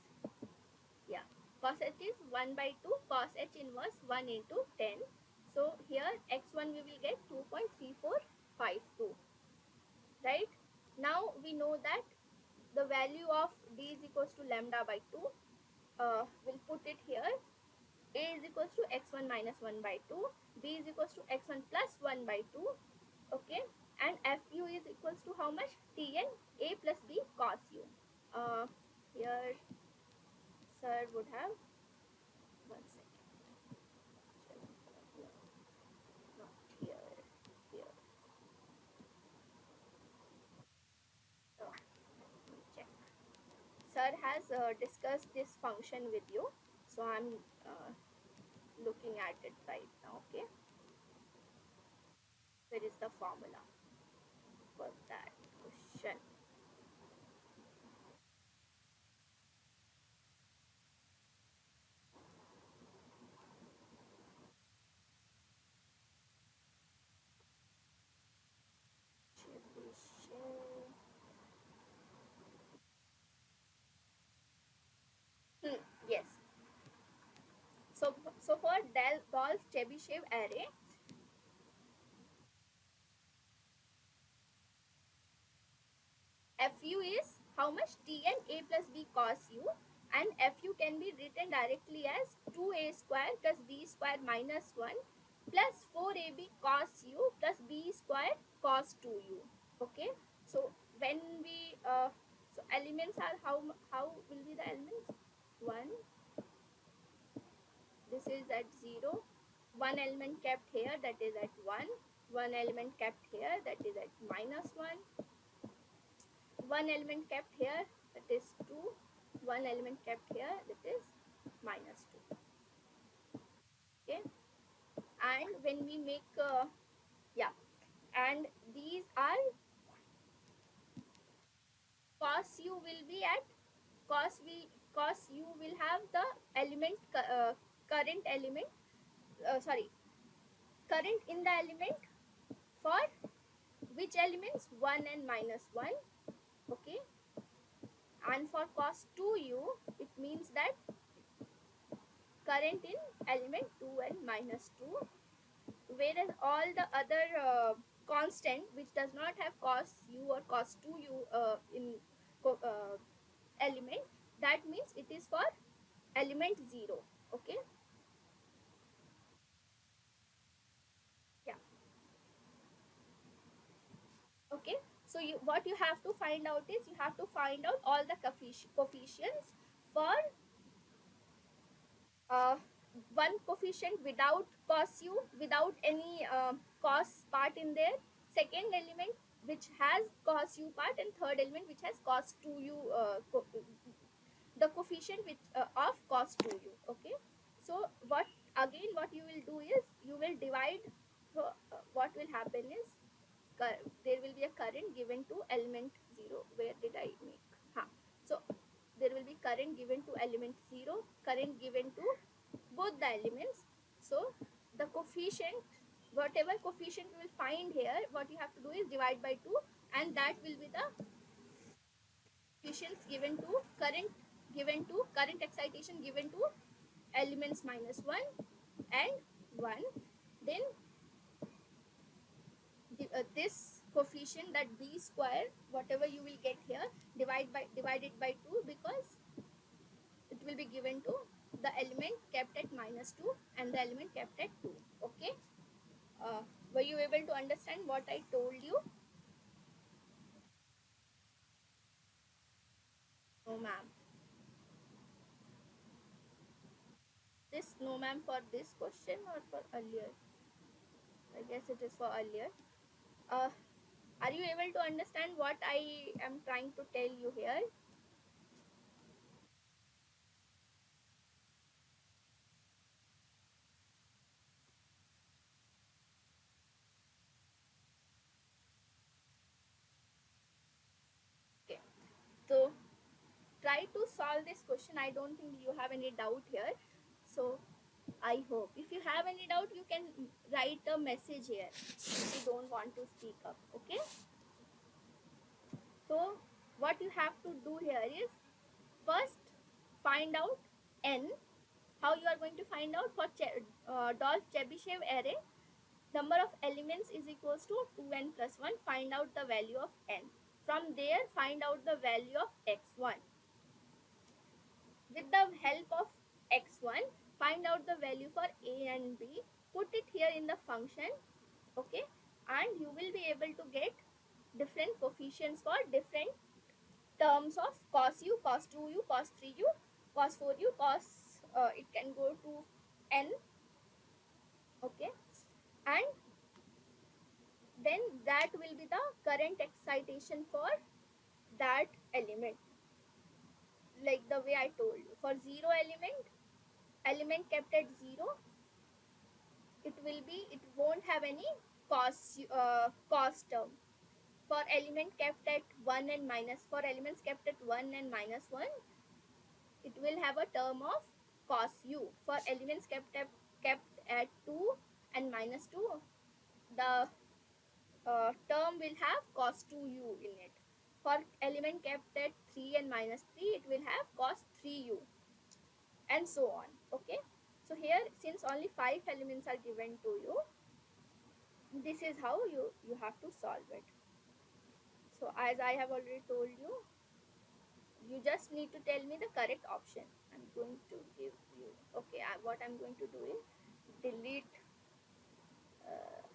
yeah, cos h is 1 by 2 cos h inverse 1 into 10. So here x1 we will get 2.3452, right? Now we know that the value of d is equals to lambda by 2. We'll put it here. A is equals to x1 minus 1 by 2, b is equals to x1 plus 1 by 2. Okay, and fu is equals to how much? Tn a plus b cos u. Here sir would have, one second, not here, here. Let me check. Sir has discussed this function with you, so I'm looking at it right now. Okay, where is the formula for that? question. Chebyshev. Yes. So for Dolph Chebyshev array, Fu is how much Tn a plus b cos u, and Fu can be written directly as 2a square plus b square minus 1 plus 4ab cos u plus b square cos 2u. Okay, so when we so elements are how will be the elements? 1, this is at 0, one element kept here, that is at 1, one element kept here, that is at minus 1, one element kept here, that is 2, one element kept here, that is minus 2. Okay, and when we make yeah, and these are cos u will be at cos u will have the element current element, sorry, current in the element for which elements? 1 and minus 1. Okay, and for cos 2u it means that current in element 2 and minus 2, whereas all the other constant which does not have cos u or cos 2u in element, that means it is for element 0. Okay, yeah. Okay, so what you have to find out is you have to find out all the coefficients for uh, one coefficient without cos u, without any cos part in there, second element which has cos u part, and third element which has cos 2u, the coefficient which of cos 2u. Okay, so what you will do is you will divide. So what will happen is there will be a current given to element 0. Where did I make? So there will be current given to element 0, current given to both the elements. So the coefficient, whatever coefficient you will find here, what you have to do is divide by 2, and that will be the coefficients given to current excitation given to elements minus 1 and 1. Then this coefficient, that b square, whatever you will get here, divide it by 2, because it will be given to the element kept at minus 2 and the element kept at 2. Okay, uh, were you able to understand what I told you? No ma'am. This no ma'am for this question or for earlier? I guess it is for earlier. uh, are you able to understand what I am trying to tell you here? Okay, so try to solve this question. I don't think you have any doubt here. So I hope if you have any doubt you can write a message here if you don't want to speak up. Okay, so what you have to do here is first find out n. How you are going to find out? For Dolph Chebyshev array, number of elements is equals to 2n plus 1. Find out the value of n. From there find out the value of x1. With the help of x1 find out the value for a and b, put it here in the function. Okay, and you will be able to get different coefficients for different terms of cos u, cos 2u, cos 3u, cos 4u, cos it can go to n. Okay, and then that will be the current excitation for that element, like the way I told you. For 0 element kept at 0, it won't have any cos term. For element kept at 1 and minus, for elements kept at 1 and minus 1, it will have a term of cos u. For elements kept at 2 and minus 2, the term will have cos 2u in it. For element kept at 3 and minus 3, it will have cos 3u, and so on. Okay, so here, since only 5 elements are given to you, this is how you have to solve it. So as I have already told you, you just need to tell me the correct option. I'm going to give you, okay, what I'm going to do is delete, uh,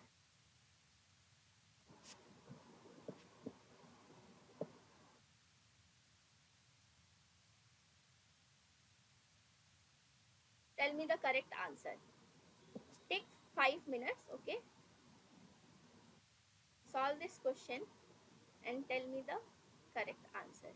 tell me the correct answer. Take 5 minutes, okay, solve this question and tell me the correct answer.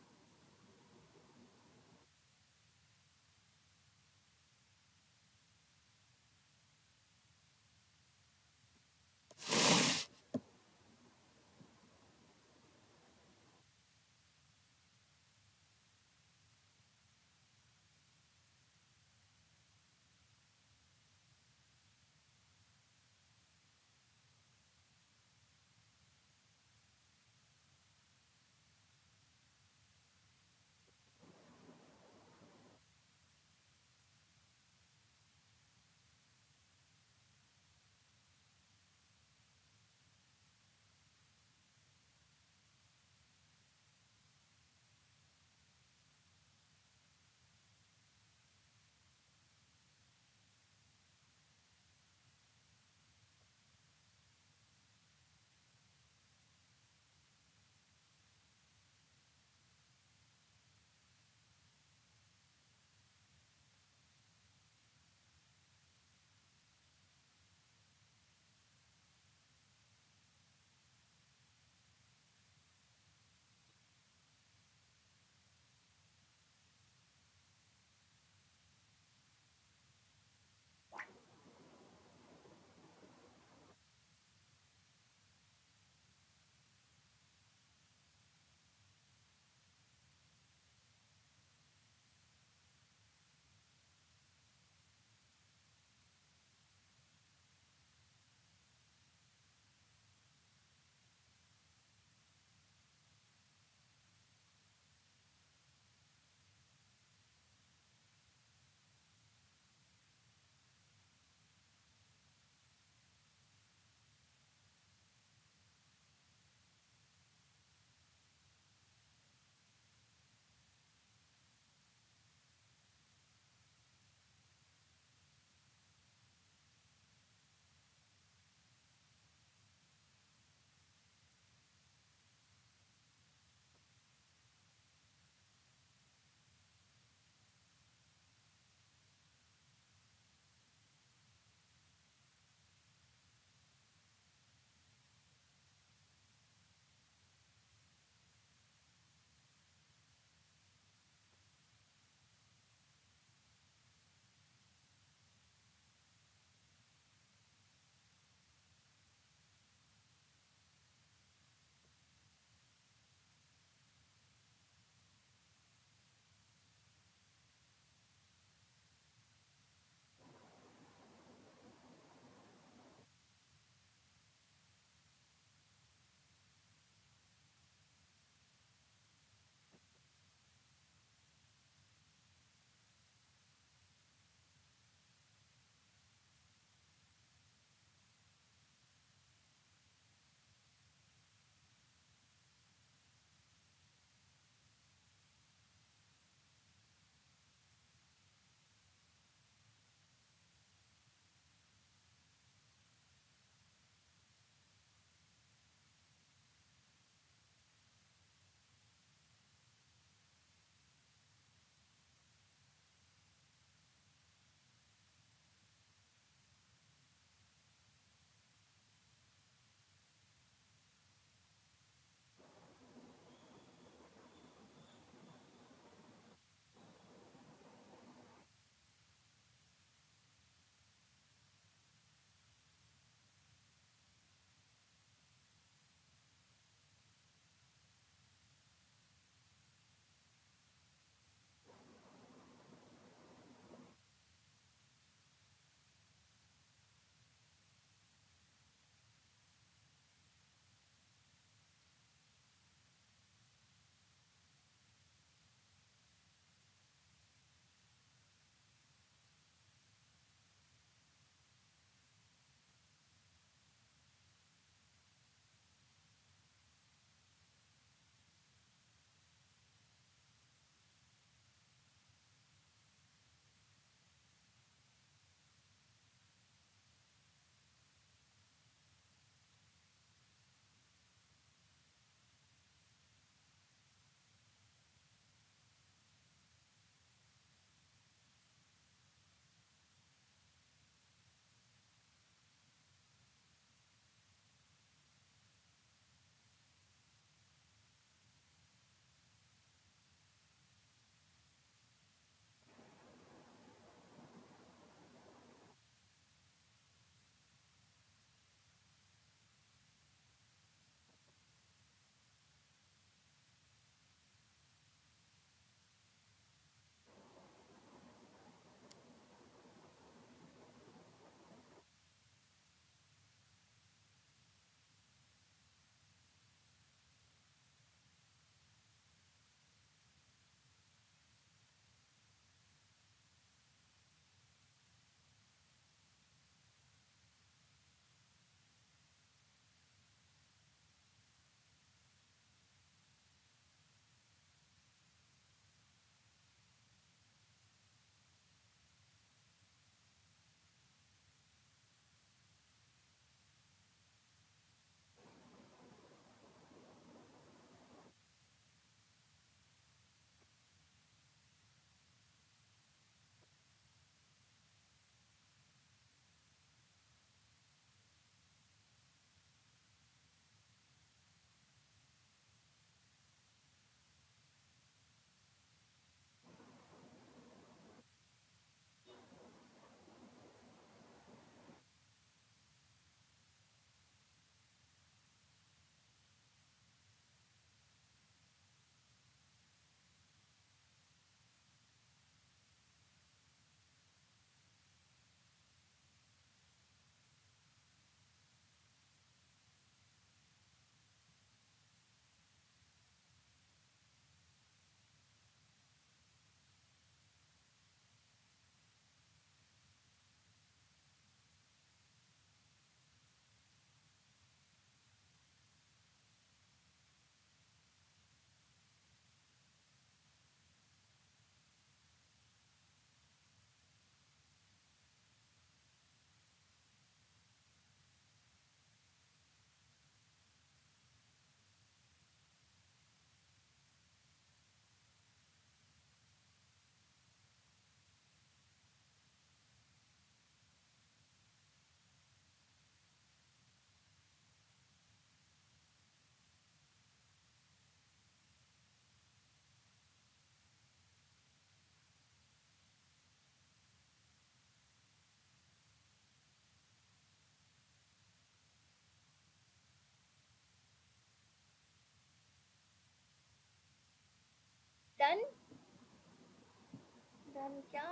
संख्या,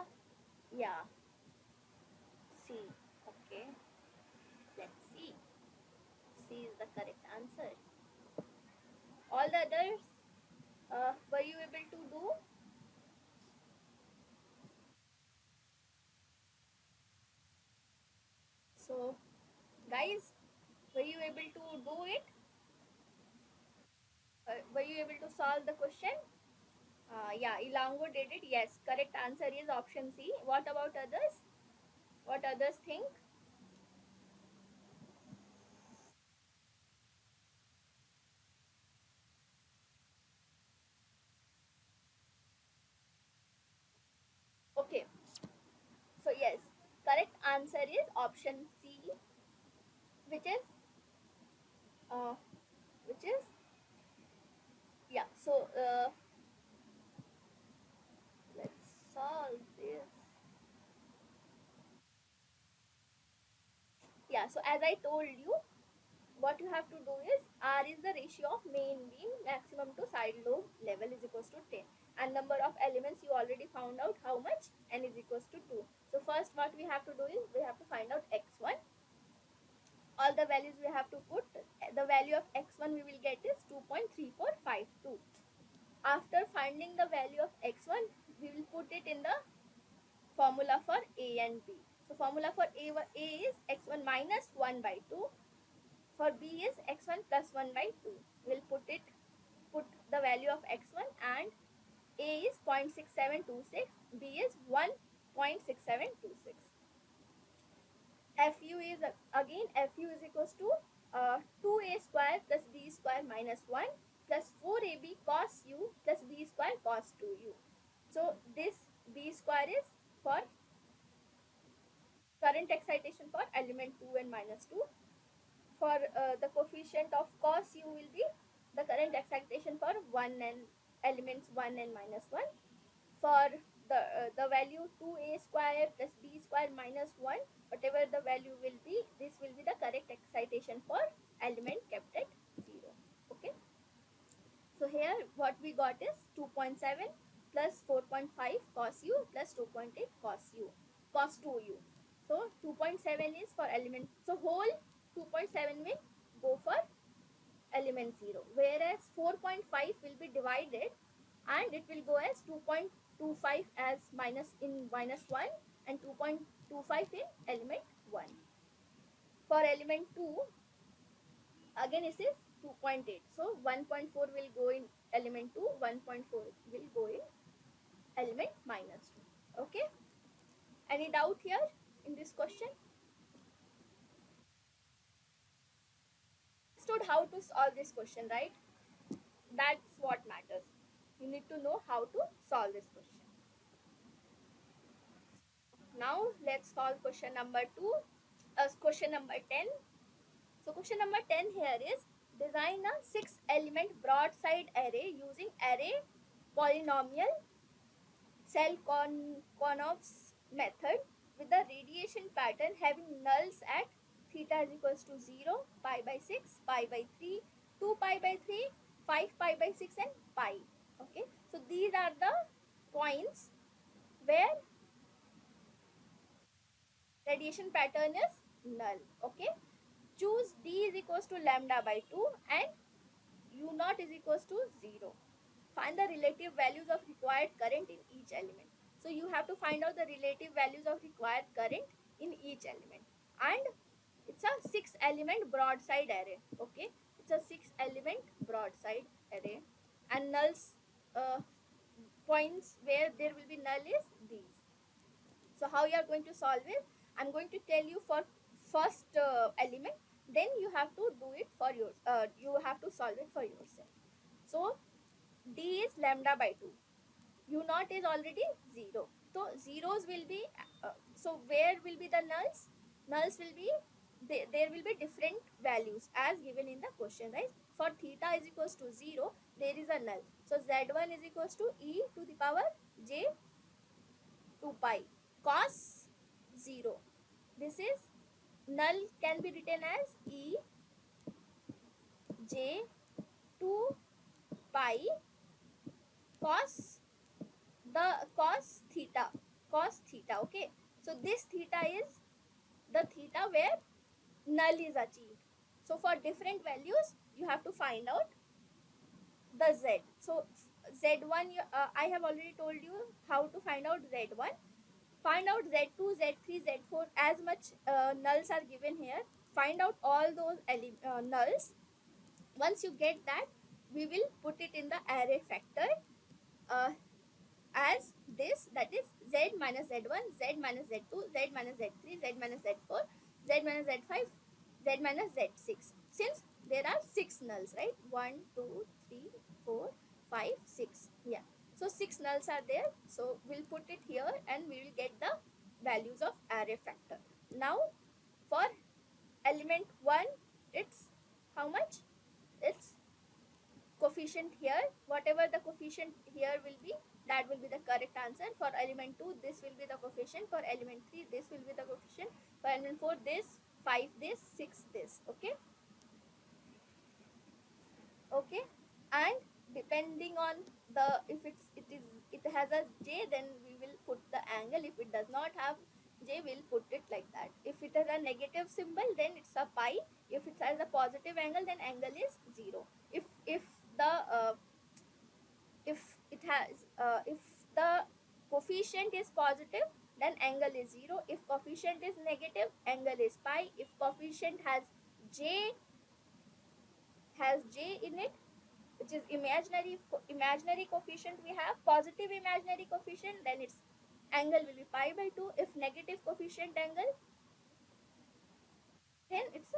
yeah, C. Okay, let's see. C is the correct answer. All the others, were you able to do? So, guys, were you able to do it? Were you able to solve the question? Yeah, Ilango did it. Yes, correct answer is option C. What about others? What others think? Okay, so yes, correct answer is option C, which is uh, which is yeah. So let's solve this. Yeah. So as I told you, what you have to do is R is the ratio of main beam maximum to side lobe level is equals to 10, and number of elements you already found out how much, n is equals to 2. So first what we have to do is we have to find out x1. All the values we have to put. The value of x1 we will get is 2.3452. After finding the value of x1, we will put it in the formula for a and b. So formula for a is x1 minus 1 by 2. For b is x1 plus 1 by 2. We'll put the value of x1, and a is 0.6726, b is 1.6726. Fu is again, Fu is equals to 2a square plus b square minus 1 plus 4ab cos u plus b square cos 2u. So this b square is for current excitation for element 2 and minus 2. For the coefficient of cos u will be the current excitation for 1 and elements 1 and minus 1. For the value 2a square plus b square minus 1, whatever the value will be, this will be the correct excitation for element kept at 0. Okay, so here what we got is 2.7 plus 4.5 cos u plus 2.8 cos 2u. So 2.7 is for element, so whole 2.7 will go for element 0, whereas 4.5 will be divided and it will go as 2.25 as minus in minus 1 and 2.25 in element 1. For element 2, again it is 2.8. So 1.4 will go in element 2, 1.4 will go in element minus 2. Okay? Any doubt here in this question? Understood how to solve this question, right? That's what matters. You need to know how to solve this question. Now let's solve question number 2. Question number 10. So question number 10 here is design a 6 element broadside array using array polynomial cell conofs method with the radiation pattern having nulls at theta is equals to 0, pi by 6, pi by 3, 2 pi by 3, 5 pi by 6 and pi. Okay, so these are the points where radiation pattern is null. Okay, choose d is equals to lambda by 2 and u naught is equals to 0. Find the relative values of required current in each element. So you have to find out the relative values of required current in each element. And it's a 6 element broadside array. Okay, it's a 6 element broadside array, and nulls, uh, points where there will be null is these. So how you are going to solve it? I'm going to tell you for first element, then you have to do it for yours. You have to solve it for yourself. So d is lambda by 2. U naught is already 0. So zeros will be, so where will be the nulls? Nulls will be, there will be different values as given in the question, right? For theta is equals to 0, there is a null. So z1 is equals to e to the power j 2 pi cos 0. This is null can be written as e j 2 pi cos the cos theta. cos theta. Okay, so this theta is the theta where null is achieved. So for different values you have to find out the z. So z1, I have already told you how to find out z1. Find out z2, z3, z4, as much nulls are given here. Find out all those nulls. Once you get that, we will put it in the array factor uh, as this, that is z minus z1, z minus z2, z minus z3, z minus z4, z minus z5, z minus z6. Since there are 6 nulls, right? 1, 2, 3, 4, 5, 6. Yeah. So 6 nulls are there. So we'll put it here and we will get the values of array factor. Now for element 1, it's how much? It's coefficient here. Whatever the coefficient here will be, that will be the correct answer. For element 2, this will be the coefficient. For element 3, this will be the coefficient. For element 4, this, 5 this, 6 this. Okay, okay. And depending on the, if it has a j, then we will put the angle. If it does not have j, we'll put it like that. If it has a negative symbol, then it's a pi. If it has a positive angle, then angle is 0. If the if the coefficient is positive, then angle is 0. If coefficient is negative, angle is pi. If coefficient j has j in it, which is imaginary coefficient, we have positive imaginary coefficient, then its angle will be pi by 2. If negative coefficient angle, then it's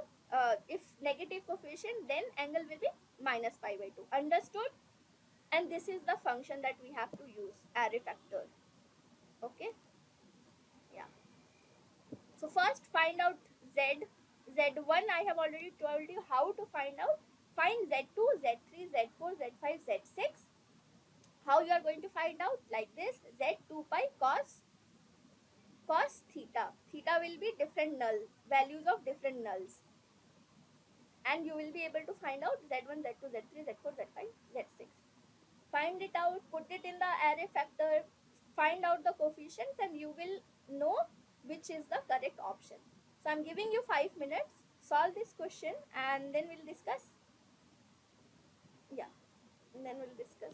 if negative coefficient, then angle will be minus pi by 2. Understood? And this is the function that we have to use, array factor. Okay, yeah. So first find out z. Z1 I have already told you how to find out. Find z2, z3, z4, z5, z6. How you are going to find out? Like this, z2 pi cos theta. Theta will be different null values of different nulls, and you will be able to find out z1, z2, z3, z4, z5, z6. Find it out, put it in the array factor, find out the coefficients, and you will know which is the correct option. So I'm giving you 5 minutes, solve this question, and then we'll discuss. Yeah, and then we'll discuss.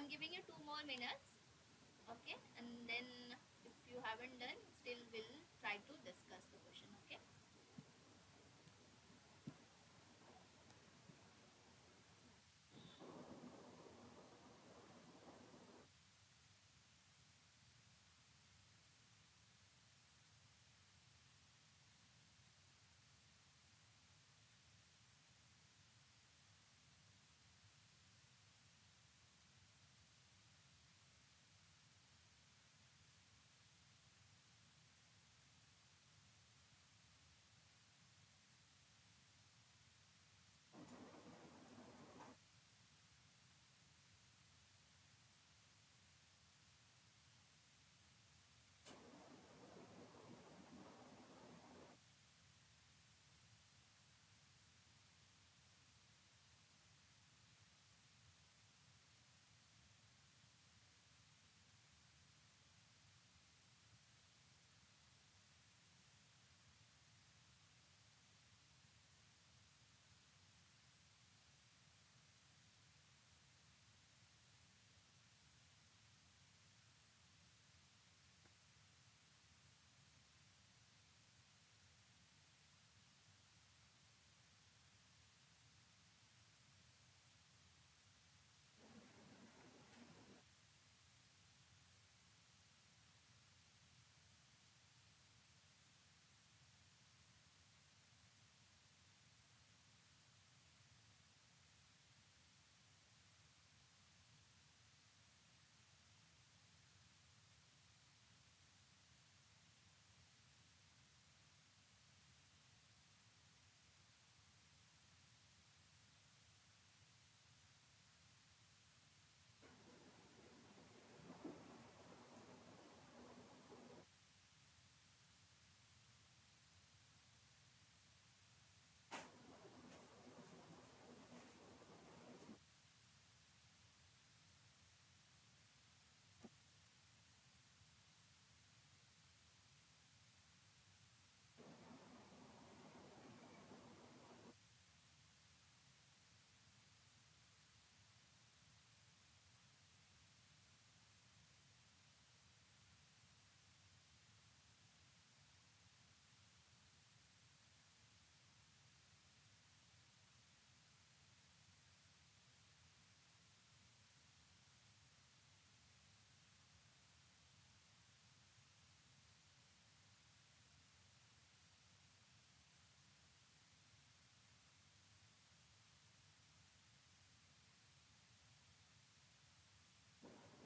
I'm giving you 2 more minutes. Okay, and then if you haven't done, still we'll try to discuss the question. Okay.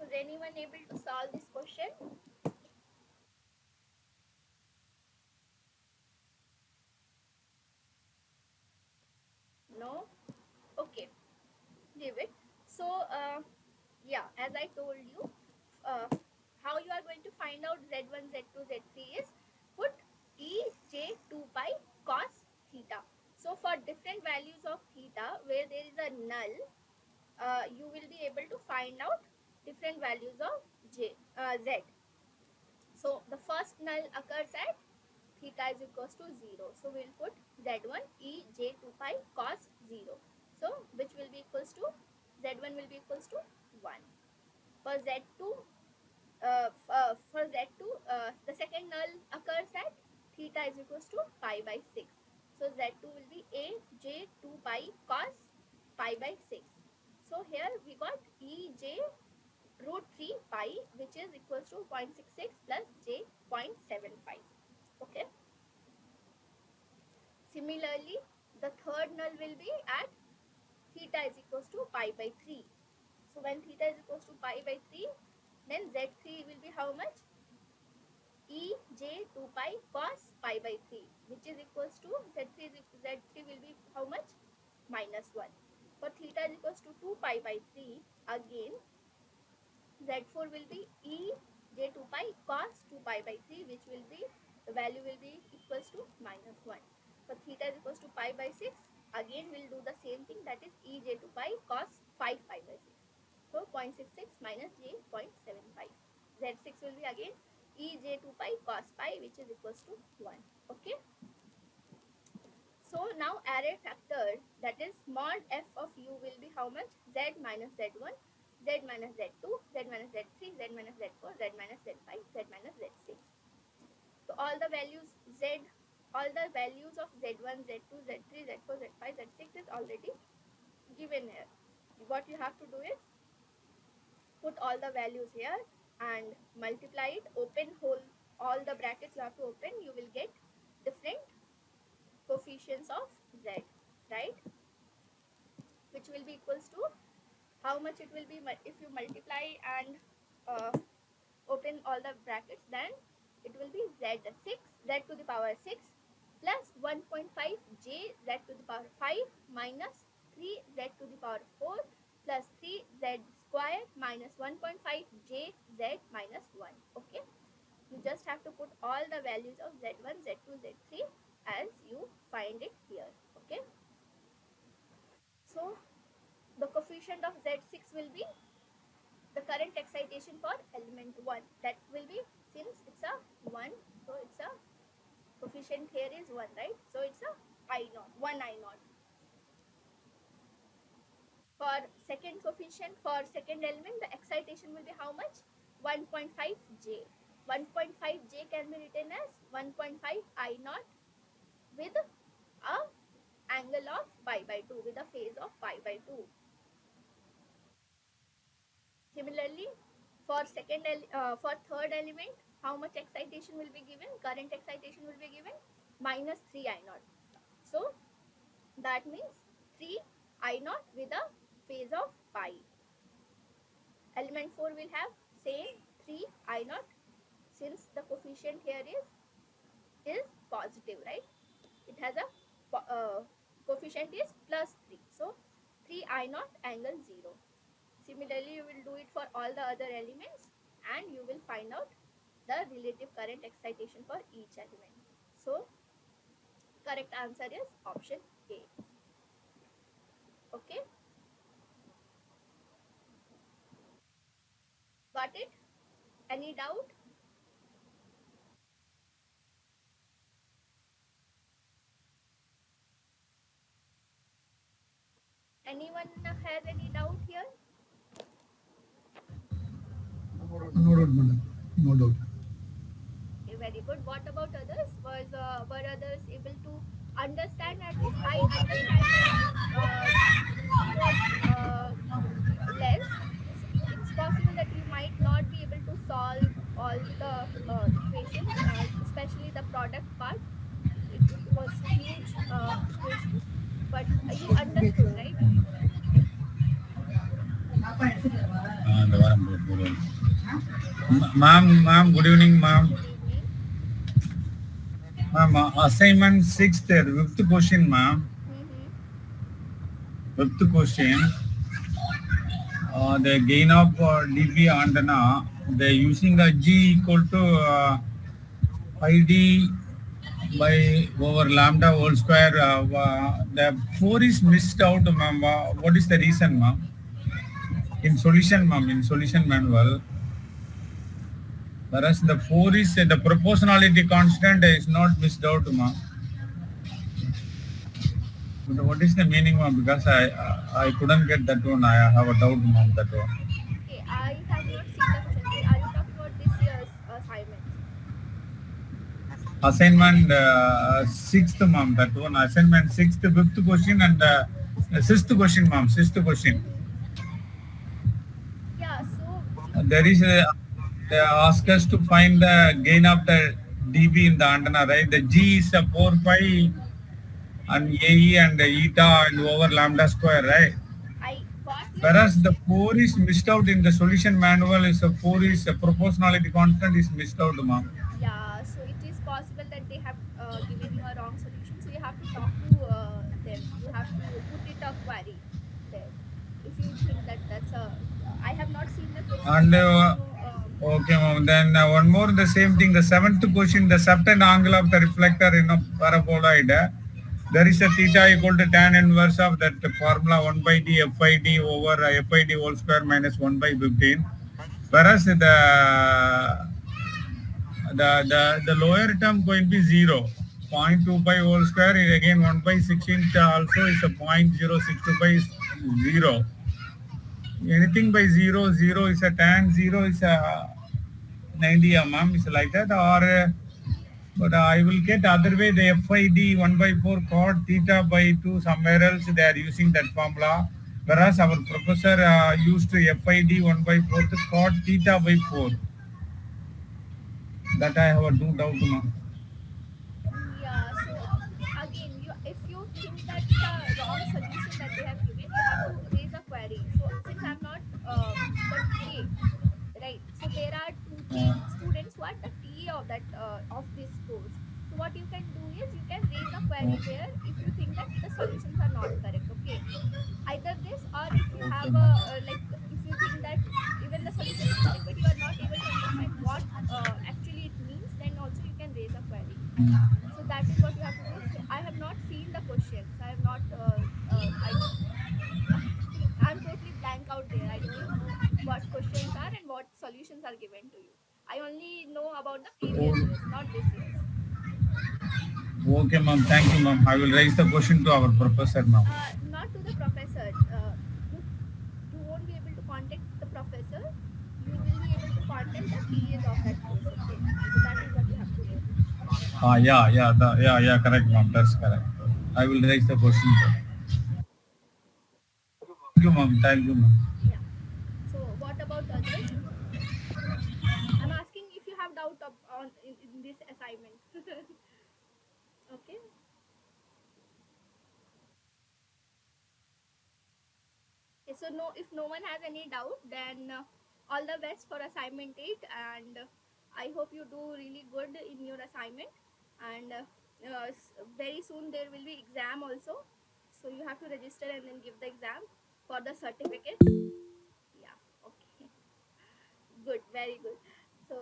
Was anyone able to solve this question? No. Okay. Leave it. So, yeah, as I told you, uh, how you are going to find out z1, z2, z3 is put e j 2 pi cos theta. So for different values of theta where there is a null, you will be able to find out different values of z. So the first null occurs at theta is equals to 0. So we'll put z1 e j 2 pi cos 0. So which will be equals to z1 will be equals to 1. For z2, the second null occurs at theta is equals to pi by 6. So z2 will be a j 2 pi cos pi by 6. So here we got e j root 3 pi, which is equals to 0.66 plus j 0.75. Okay. Similarly, the third null will be at theta is equals to pi by 3. So when theta is equals to pi by 3, then z3 will be how much? E j 2 pi cos pi by 3, which is equals to z3 will be how much? Minus 1. For theta is equals to 2 pi by 3, again z4 will be e j 2 pi cos 2 pi by 3, which will be the value will be equals to minus 1. For theta is equals to pi by 6, again we'll do the same thing, that is e j 2 pi cos 5 pi by 6. So 0.66 minus j 0.75. Z6 will be again e j 2 pi cos pi, which is equals to 1. Okay. So now array factor, that is mod f of u will be how much? Z minus z1. Z minus Z2, Z minus Z3, Z minus Z4, Z minus Z5, Z minus Z6. So all the values Z, all the values of Z1, Z2, Z3, Z4, Z5, Z6 is already given here. What you have to do is put all the values here and multiply it, open whole, all the brackets you have to open, you will get different coefficients of Z, right? Which will be equals to how much it will be if you multiply and uh, open all the brackets, then it will be z6, z to the power 6 plus 1.5 j z to the power 5 minus 3 z to the power 4 plus 3 z square minus 1.5 j z minus 1. Okay, you just have to put all the values of z1, z2, z3 as you find it here. Okay, so the coefficient of z6 will be the current excitation for element 1, that will be, since it's a 1, so it's a coefficient here is 1, right? So it's a I naught, 1 I naught. For second coefficient, for second element, the excitation will be how much? 1.5 j. 1.5 j can be written as 1.5 I naught with a angle of pi by 2, with a phase of pi by 2. Similarly, for third element, how much excitation will be given? Current excitation will be given minus 3 I naught. So that means 3 I naught with a phase of pi. Element 4 will have same 3 I naught, since the coefficient here is positive, right? It has a coefficient is plus 3. So 3 I naught angle 0. Similarly, you will do it for all the other elements and you will find out the relative current excitation for each element. So, correct answer is option A. Okay, got it? Any doubt? Anyone has any doubt here? No doubt, madam. No doubt. Okay, very good. What about others? Were others able to understand at least? I understand that it was less. It's possible that you might not be able to solve all the equations, especially the product part. It was huge equation, but you understood, right? Ma'am, good evening, ma'am. Good evening. Ma'am, assignment sixth, fifth question, ma'am. Mm-hmm. Fifth question. The gain of dB antenna, they're using a G equal to pi d by over lambda whole square. The 4 is missed out, ma'am. What is the reason, ma'am? In solution, ma'am, in solution manual, whereas the 4 is the proportionality constant is not missed out, ma'am. But what is the meaning, ma'am? Because I couldn't get that one. I have a doubt, ma'am, that one. Okay, I have not seen the question. Are you talking about this year's assignments? Assignment sixth, ma'am, that one. Assignment sixth, fifth question and sixth question, ma'am. Sixth question. Mm-hmm. Yeah, so There is a, they ask us to find the gain of the dB in the antenna, right? The G is a 4 pi and AE and eta and over lambda square, right? I got your Whereas the question. 4 is missed out in the solution manual, is a 4 is a proportionality constant is missed out, ma'am. Yeah, so it is possible that they have given you a wrong solution. So you have to talk to them. You have to put it a query there. If you think that that's a, I have not seen the question, And but you know, okay, ma'am. Then one more, the same thing. The seventh question, the certain angle of the reflector in a paraboloid. There is a theta equal to tan inverse of that formula 1 by d FID over FID whole square minus 1 by 15. Whereas the lower term going to be 0. 0.25 whole square is again 1 by 16 also is a 0.062 by 0. Anything by zero, zero is a tan, zero is a 90 mm, is like that, or but I will get other way the FID 1 by 4 cot theta by 2 somewhere else they are using that formula, whereas our professor used FID 1 by 4 cot theta by 4. That I have a no doubt now. Yeah, so again, you if you think that's the wrong solution that they have given, you have to raise a query. So since I'm not the TA, right? So there are two, three students who are the TA of that of this course. So what you can do is you can raise a query there if you think that the solutions are not correct. Okay, either this, or if you Okay, have a ma'am. like, if you think that even the solution is correct but you are not able to understand what actually it means, then also you can raise a query. So that is what you have to do. I have not seen the questions. I have not I I'm totally blank out there. I don't know what questions are and what solutions are given to you. I only know about the previous Oh, years, not this year's. okay, ma'am. Thank you, ma'am. I will raise the question to our professor now. Not to the professor. You won't be able to contact the professor. You will be able to contact the TAs of that course. Okay, so that is what you have to do. Yeah, correct, ma'am. That's correct. I will raise the question. Thank you, ma'am. Thank you, ma'am. Yeah. So what about others? I'm asking if you have doubt on in this assignment. Okay. Okay. So no, if no one has any doubt, then all the best for assignment 8, and I hope you do really good in your assignment. And very soon there will be exam also, so you have to register and then give the exam for the certificates. Yeah. Okay. Good. Very good. So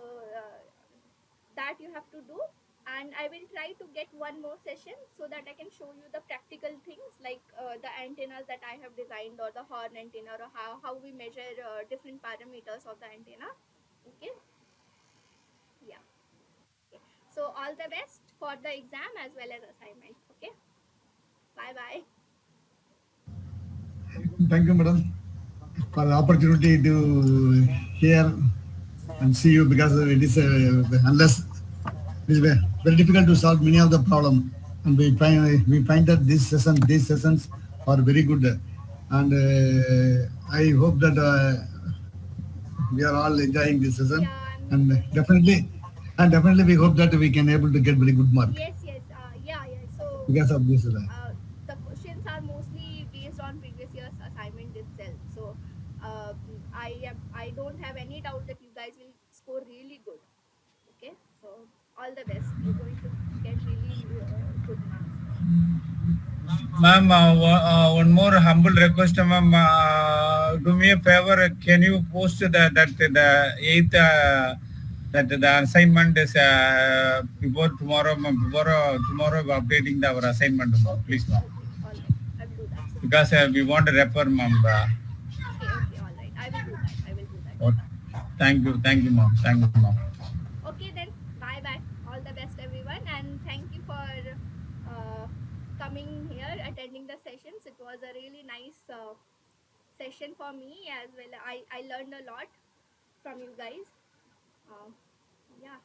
that you have to do, and I will try to get one more session so that I can show you the practical things, like the antennas that I have designed, or the horn antenna, or how we measure different parameters of the antenna. Okay. Yeah. Okay. So all the best for the exam as well as assignment. Okay. Bye bye. Thank you, madam, for the opportunity to hear and see you, because it is unless it is very difficult to solve many of the problem, and we find that these sessions are very good, and I hope that we are all enjoying this session, Yeah, I'm and going. definitely we hope that we can able to get very good mark Yes, yes. Yeah, yeah. So because of this. the questions are mostly based on previous year's assignment itself. So I don't have any doubt that you guys will score really good. Okay, so all the best. You're going to get really good marks there. Ma'am, one more humble request, ma'am. Do me a favor. Can you post the eighth that the assignment is before tomorrow, ma'am? Before tomorrow, we're updating our assignment, ma'am. Okay, Please, ma'am. okay, all right. I will do that. Because we want to refer, ma'am. Okay, okay, all right. I will do that. I will do that. Oh, thank you, ma'am. Thank you, ma'am. Okay, then. Bye, bye. All the best, everyone, and thank you for uh, coming here, attending the sessions. It was a really nice session for me as well. I learned a lot from you guys. Uh, yeah.